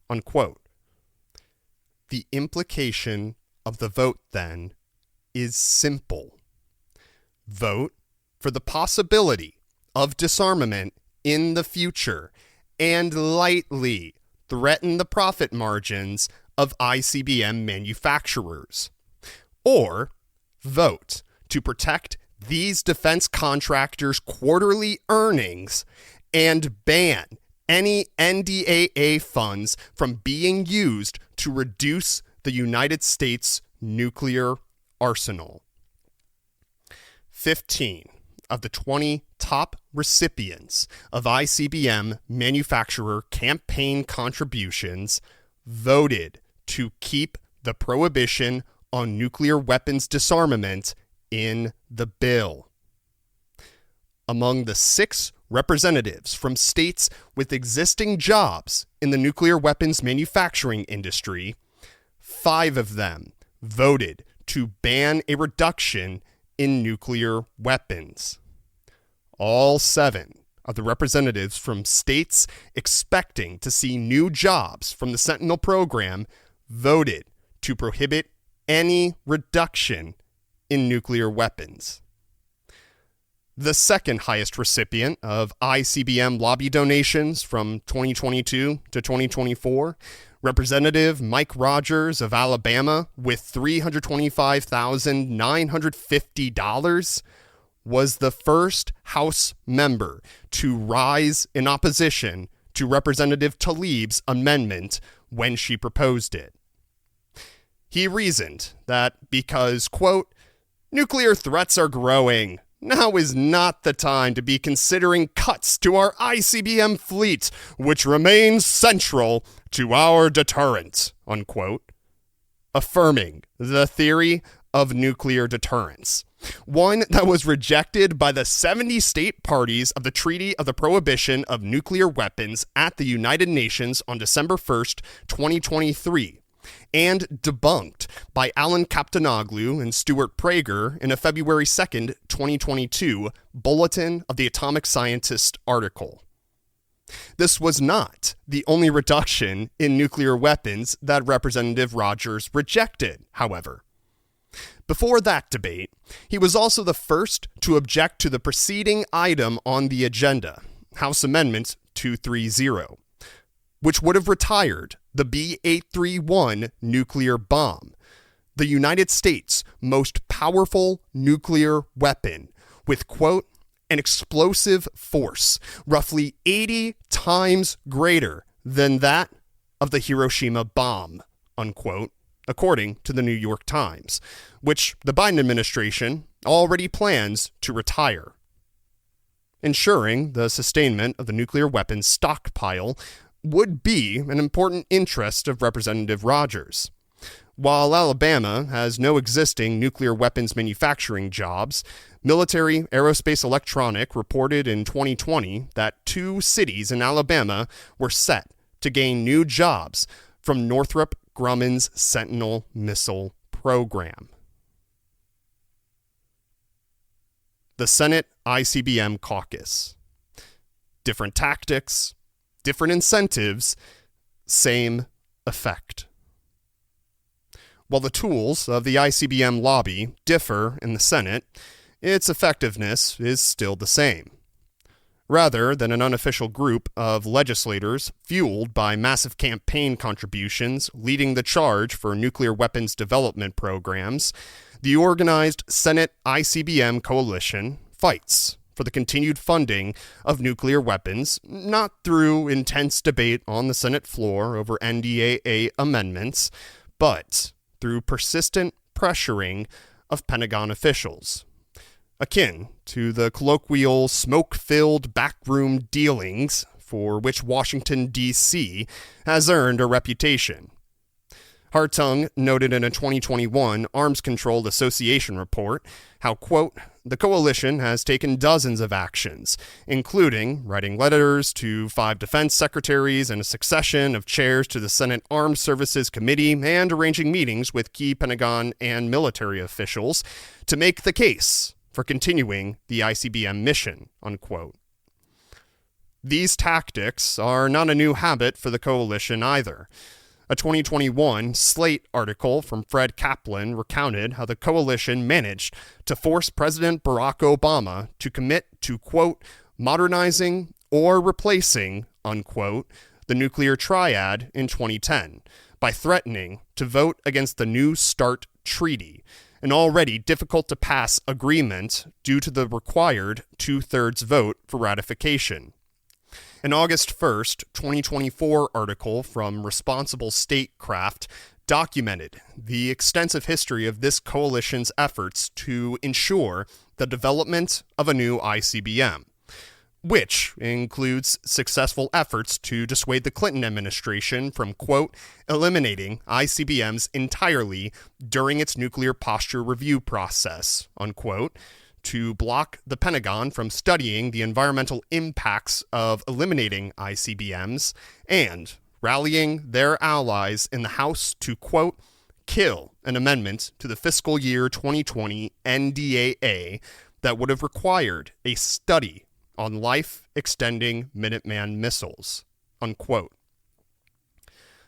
unquote. The implication of the vote, then, is simple. Vote for the possibility of disarmament in the future and lightly threaten the profit margins of ICBM manufacturers. Or vote to protect these defense contractors' quarterly earnings and ban any NDAA funds from being used to reduce the United States nuclear arsenal. 15 of the 20 top recipients of ICBM manufacturer campaign contributions voted to keep the prohibition on nuclear weapons disarmament in the bill. Among the 6 representatives from states with existing jobs in the nuclear weapons manufacturing industry, 5 of them voted to ban a reduction in nuclear weapons. All 7 of the representatives from states expecting to see new jobs from the Sentinel program voted to prohibit any reduction in nuclear weapons. The second highest recipient of ICBM lobby donations from 2022 to 2024, Representative Mike Rogers of Alabama, with $325,950, was the first House member to rise in opposition to Representative Tlaib's amendment when she proposed it. He reasoned that because, quote, nuclear threats are growing, now is not the time to be considering cuts to our ICBM fleet, which remains central to our deterrent, unquote, affirming the theory of nuclear deterrence, one that was rejected by the 70 state parties of the Treaty of the Prohibition of Nuclear Weapons at the United Nations on December 1st, 2023, and debunked by Alan Kaptanoglu and Stuart Prager in a February 2nd, 2022 Bulletin of the Atomic Scientist article. This was not the only reduction in nuclear weapons that Representative Rogers rejected, however. Before that debate, he was also the first to object to the preceding item on the agenda, House Amendment 230, which would have retired the B-831 nuclear bomb, the United States' most powerful nuclear weapon, with, quote, an explosive force roughly 80 times greater than that of the Hiroshima bomb, unquote, according to the New York Times, which the Biden administration already plans to retire. Ensuring the sustainment of the nuclear weapons stockpile would be an important interest of Representative Rogers. While Alabama has no existing nuclear weapons manufacturing jobs, Military Aerospace Electronic reported in 2020 that 2 cities in Alabama were set to gain new jobs from Northrop Grumman's Sentinel missile program. The Senate ICBM caucus. Different tactics, different incentives, same effect. While the tools of the ICBM lobby differ in the Senate, its effectiveness is still the same. Rather than an unofficial group of legislators fueled by massive campaign contributions leading the charge for nuclear weapons development programs, the organized Senate ICBM coalition fights for the continued funding of nuclear weapons, not through intense debate on the Senate floor over NDAA amendments, but through persistent pressuring of Pentagon officials, akin to the colloquial smoke-filled backroom dealings for which Washington, D.C. has earned a reputation. Hartung noted in a 2021 Arms Control Association report how, quote, the coalition has taken dozens of actions, including writing letters to 5 defense secretaries and a succession of chairs to the Senate Armed Services Committee and arranging meetings with key Pentagon and military officials to make the case for continuing the ICBM mission, unquote. These tactics are not a new habit for the coalition either. A 2021 Slate article from Fred Kaplan recounted how the coalition managed to force President Barack Obama to commit to, quote, modernizing or replacing, unquote, the nuclear triad in 2010 by threatening to vote against the New START treaty, an already difficult-to-pass agreement due to the required 2/3 vote for ratification. An August 1st, 2024 article from Responsible Statecraft documented the extensive history of this coalition's efforts to ensure the development of a new ICBM, which includes successful efforts to dissuade the Clinton administration from, quote, eliminating ICBMs entirely during its nuclear posture review process, unquote, to block the Pentagon from studying the environmental impacts of eliminating ICBMs, and rallying their allies in the House to, quote, kill an amendment to the fiscal year 2020 NDAA that would have required a study on life-extending Minuteman missiles, unquote.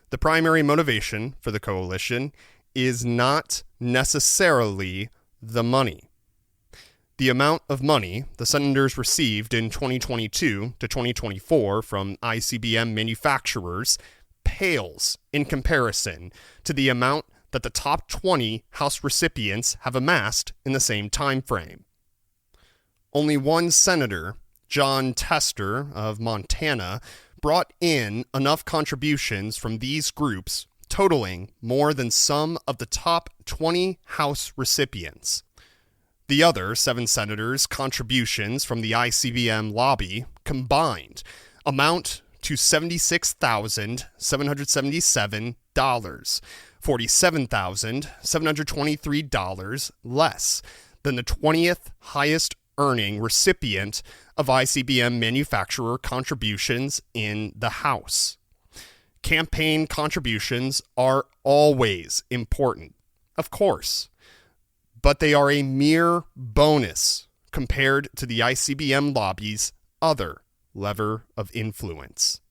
The primary motivation for the coalition is not necessarily the money. The amount of money the senators received in 2022 to 2024 from ICBM manufacturers pales in comparison to the amount that the top 20 House recipients have amassed in the same time frame. Only one senator, John Tester of Montana, brought in enough contributions from these groups, totaling more than some of the top 20 House recipients. The other 7 senators' contributions from the ICBM lobby combined amount to $76,777, $47,723 less than the 20th highest earning recipient of ICBM manufacturer contributions in the House. Campaign contributions are always important, of course, but they are a mere bonus compared to the ICBM lobby's other lever of influence: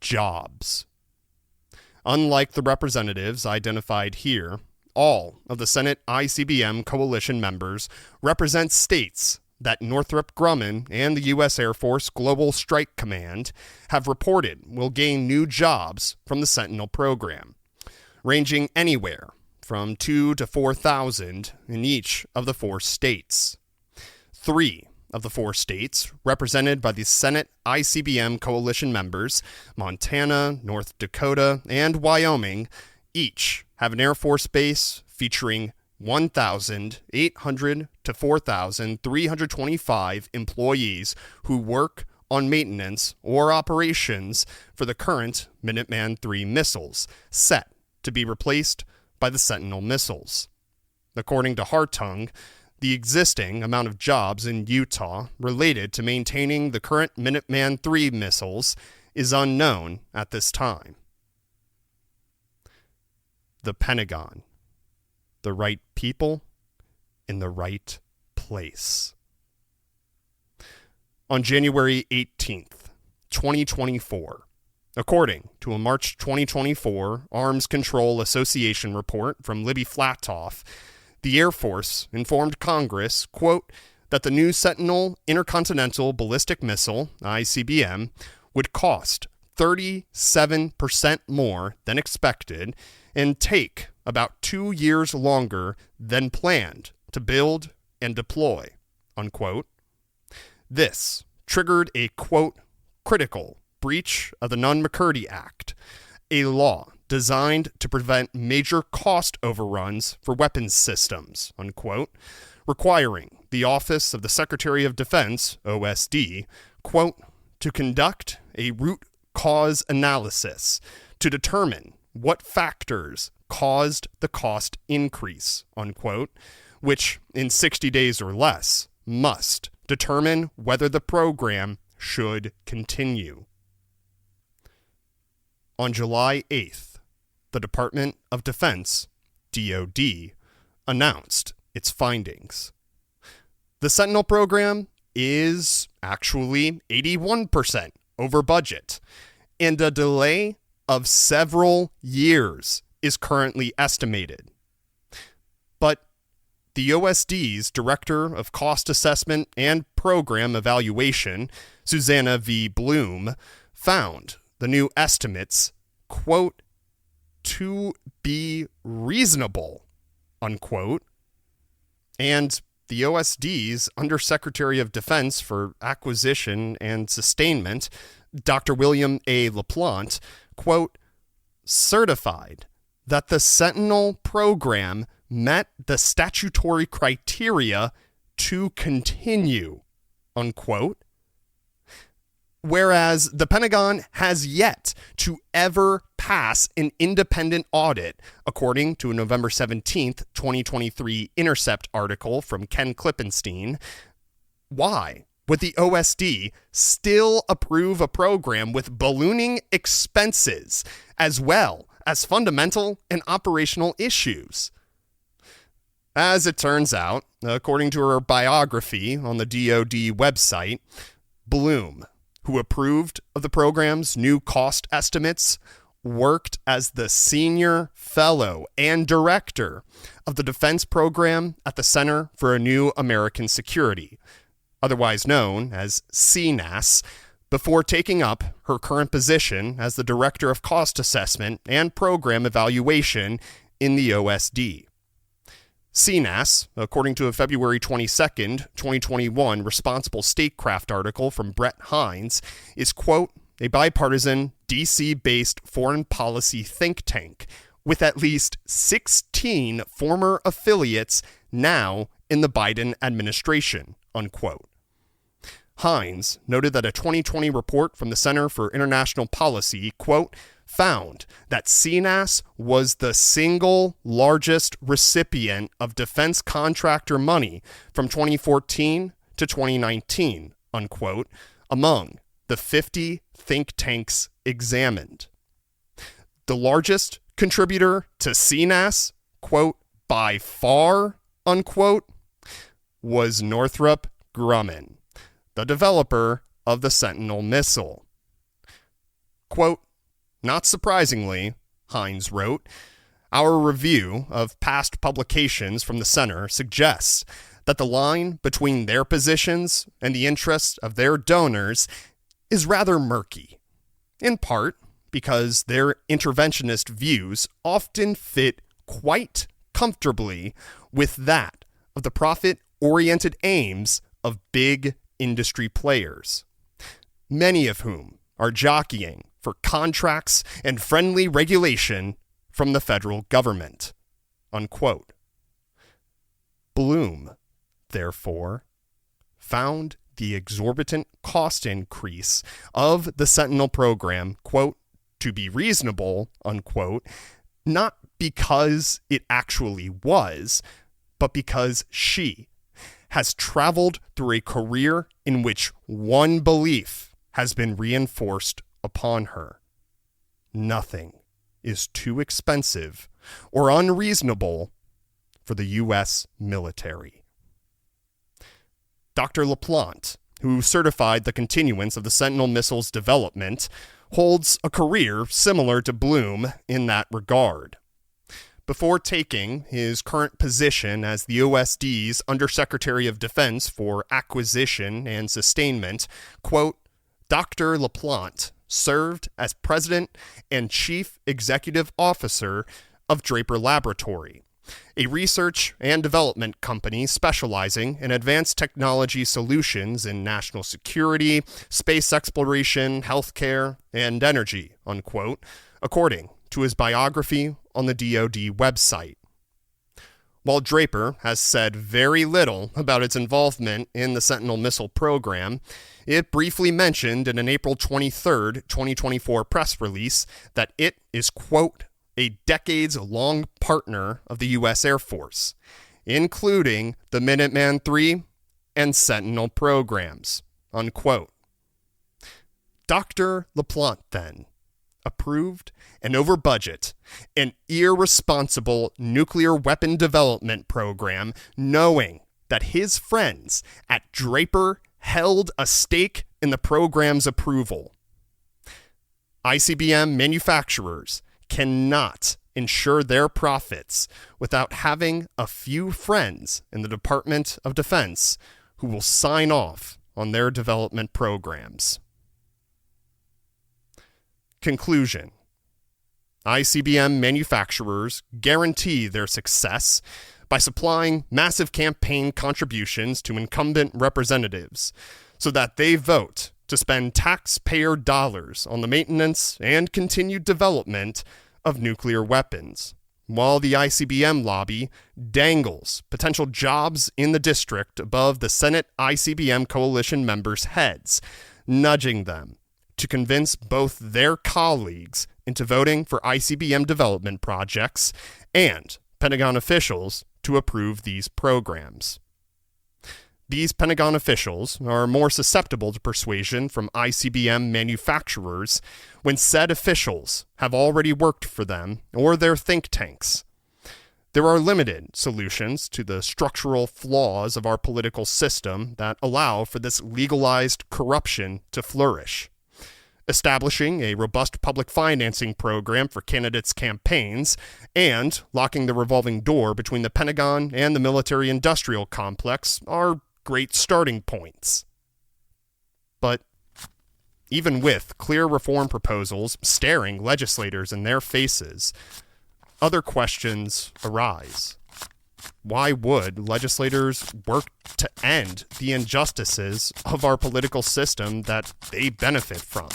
jobs. Unlike the representatives identified here, all of the Senate ICBM coalition members represent states that Northrop Grumman and the U.S. Air Force Global Strike Command have reported will gain new jobs from the Sentinel program, ranging anywhere from 2,000 to 4,000 in each of the 4 states. 3 of the 4 states represented by the Senate ICBM coalition members, Montana, North Dakota, and Wyoming, each have an Air Force base featuring 1,800 to 4,325 employees who work on maintenance or operations for the current Minuteman III missiles, set to be replaced by the Sentinel missiles. According to Hartung, the existing amount of jobs in Utah related to maintaining the current Minuteman III missiles is unknown at this time. The Pentagon. The right people in the right place. On January 18th, 2024, according to a March 2024 Arms Control Association report from Libby Flatoff, the Air Force informed Congress, quote, that the new Sentinel Intercontinental Ballistic Missile, ICBM, would cost 37% more than expected and take about 2 years longer than planned to build and deploy, unquote. This triggered a, quote, critical breach of the Nunn-McCurdy Act, a law designed to prevent major cost overruns for weapons systems, unquote, requiring the Office of the Secretary of Defense, OSD, quote, to conduct a root cause analysis to determine what factors caused the cost increase, unquote, which in 60 days or less must determine whether the program should continue. On July 8th, the Department of Defense, DoD, announced its findings. The Sentinel program is actually 81% over budget, and a delay of several years is currently estimated. But the OSD's Director of Cost Assessment and Program Evaluation, Susanna V. Bloom, found the new estimates, quote, to be reasonable, unquote. And the OSD's Undersecretary of Defense for Acquisition and Sustainment, Dr. William A. LaPlante, quote, certified that the Sentinel program met the statutory criteria to continue, unquote. Whereas the Pentagon has yet to ever pass an independent audit, according to a November 17th, 2023 Intercept article from Ken Klippenstein. Why would the OSD still approve a program with ballooning expenses as well as fundamental and operational issues? As it turns out, according to her biography on the DoD website, Bloom, who approved of the program's new cost estimates, worked as the senior fellow and director of the defense program at the Center for a New American Security, otherwise known as CNAS, before taking up her current position as the Director of Cost Assessment and Program Evaluation in the OSD. CNAS, according to a February 22nd, 2021 Responsible Statecraft article from Brett Hines, is, quote, a bipartisan D.C.-based foreign policy think tank with at least 16 former affiliates now in the Biden administration, unquote. Hines noted that a 2020 report from the Center for International Policy, quote, found that CNAS was the single largest recipient of defense contractor money from 2014 to 2019, unquote, among the 50 think tanks examined. The largest contributor to CNAS, quote, by far, unquote, was Northrop Grumman, the developer of the Sentinel missile. Quote, not surprisingly, Hines wrote, our review of past publications from the center suggests that the line between their positions and the interests of their donors is rather murky, in part because their interventionist views often fit quite comfortably with that of the profit-oriented aims of big industry players, many of whom are jockeying for contracts and friendly regulation from the federal government, unquote. Bloom, therefore, found the exorbitant cost increase of the Sentinel program, quote, to be reasonable, unquote, not because it actually was, but because she has traveled through a career in which one belief has been reinforced upon her. Nothing is too expensive or unreasonable for the U.S. military. Dr. LaPlante, who certified the continuance of the Sentinel missile's development, holds a career similar to Bloom in that regard. Before taking his current position as the OSD's Undersecretary of Defense for Acquisition and Sustainment, quote, Dr. LaPlante served as President and Chief Executive Officer of Draper Laboratory, a research and development company specializing in advanced technology solutions in national security, space exploration, healthcare, and energy, unquote, according to his biography on the DoD website. While Draper has said very little about its involvement in the Sentinel missile program, it briefly mentioned in an April 23, 2024 press release that it is, quote, a decades-long partner of the U.S. Air Force, including the Minuteman III and Sentinel programs, unquote. Dr. LaPlante, then, approved and over budget an irresponsible nuclear weapon development program, knowing that his friends at Draper held a stake in the program's approval. ICBM manufacturers cannot ensure their profits without having a few friends in the Department of Defense who will sign off on their development programs. Conclusion. ICBM manufacturers guarantee their success by supplying massive campaign contributions to incumbent representatives so that they vote to spend taxpayer dollars on the maintenance and continued development of nuclear weapons, while the ICBM lobby dangles potential jobs in the district above the Senate ICBM coalition members' heads, nudging them to convince both their colleagues into voting for ICBM development projects and Pentagon officials to approve these programs. These Pentagon officials are more susceptible to persuasion from ICBM manufacturers when said officials have already worked for them or their think tanks. There are limited solutions to the structural flaws of our political system that allow for this legalized corruption to flourish. Establishing a robust public financing program for candidates' campaigns, and locking the revolving door between the Pentagon and the military-industrial complex are great starting points. But even with clear reform proposals staring legislators in their faces, other questions arise. Why would legislators work to end the injustices of our political system that they benefit from?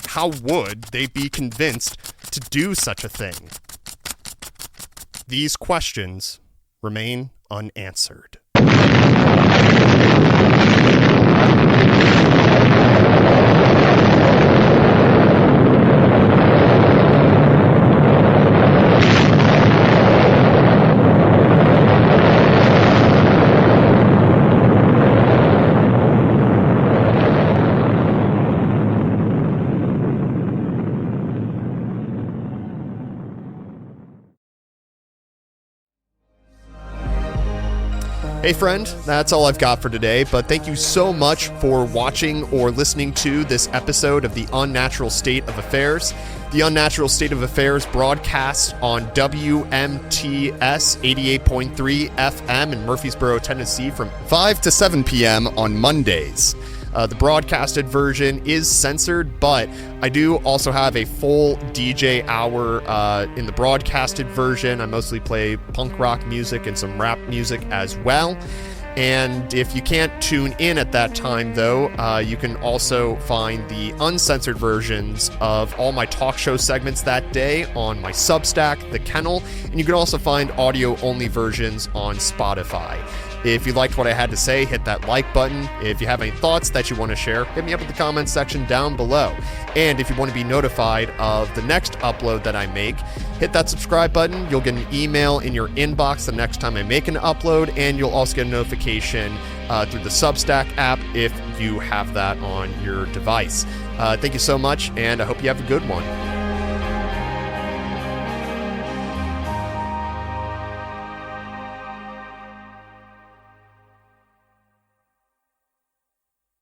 how would they be convinced to do such a thing? These questions remain unanswered. Hey friend, that's all I've got for today, but thank you so much for watching or listening to this episode of The Unnatural State of Affairs. The Unnatural State of Affairs broadcasts on WMTS 88.3 FM in Murfreesboro, Tennessee from 5 to 7 p.m. on Mondays. The broadcasted version is censored, but I do also have a full DJ hour in the broadcasted version. I mostly play punk rock music and some rap music as well. And if you can't tune in at that time, though, you can also find the uncensored versions of all my talk show segments that day on my Substack, The Kennel, and you can also find audio-only versions on Spotify. If you liked what I had to say, hit that like button. If you have any thoughts that you want to share, hit me up in the comments section down below. And if you want to be notified of the next upload that I make, hit that subscribe button. You'll get an email in your inbox the next time I make an upload, and you'll also get a notification through the Substack app if you have that on your device. Thank you so much, and I hope you have a good one.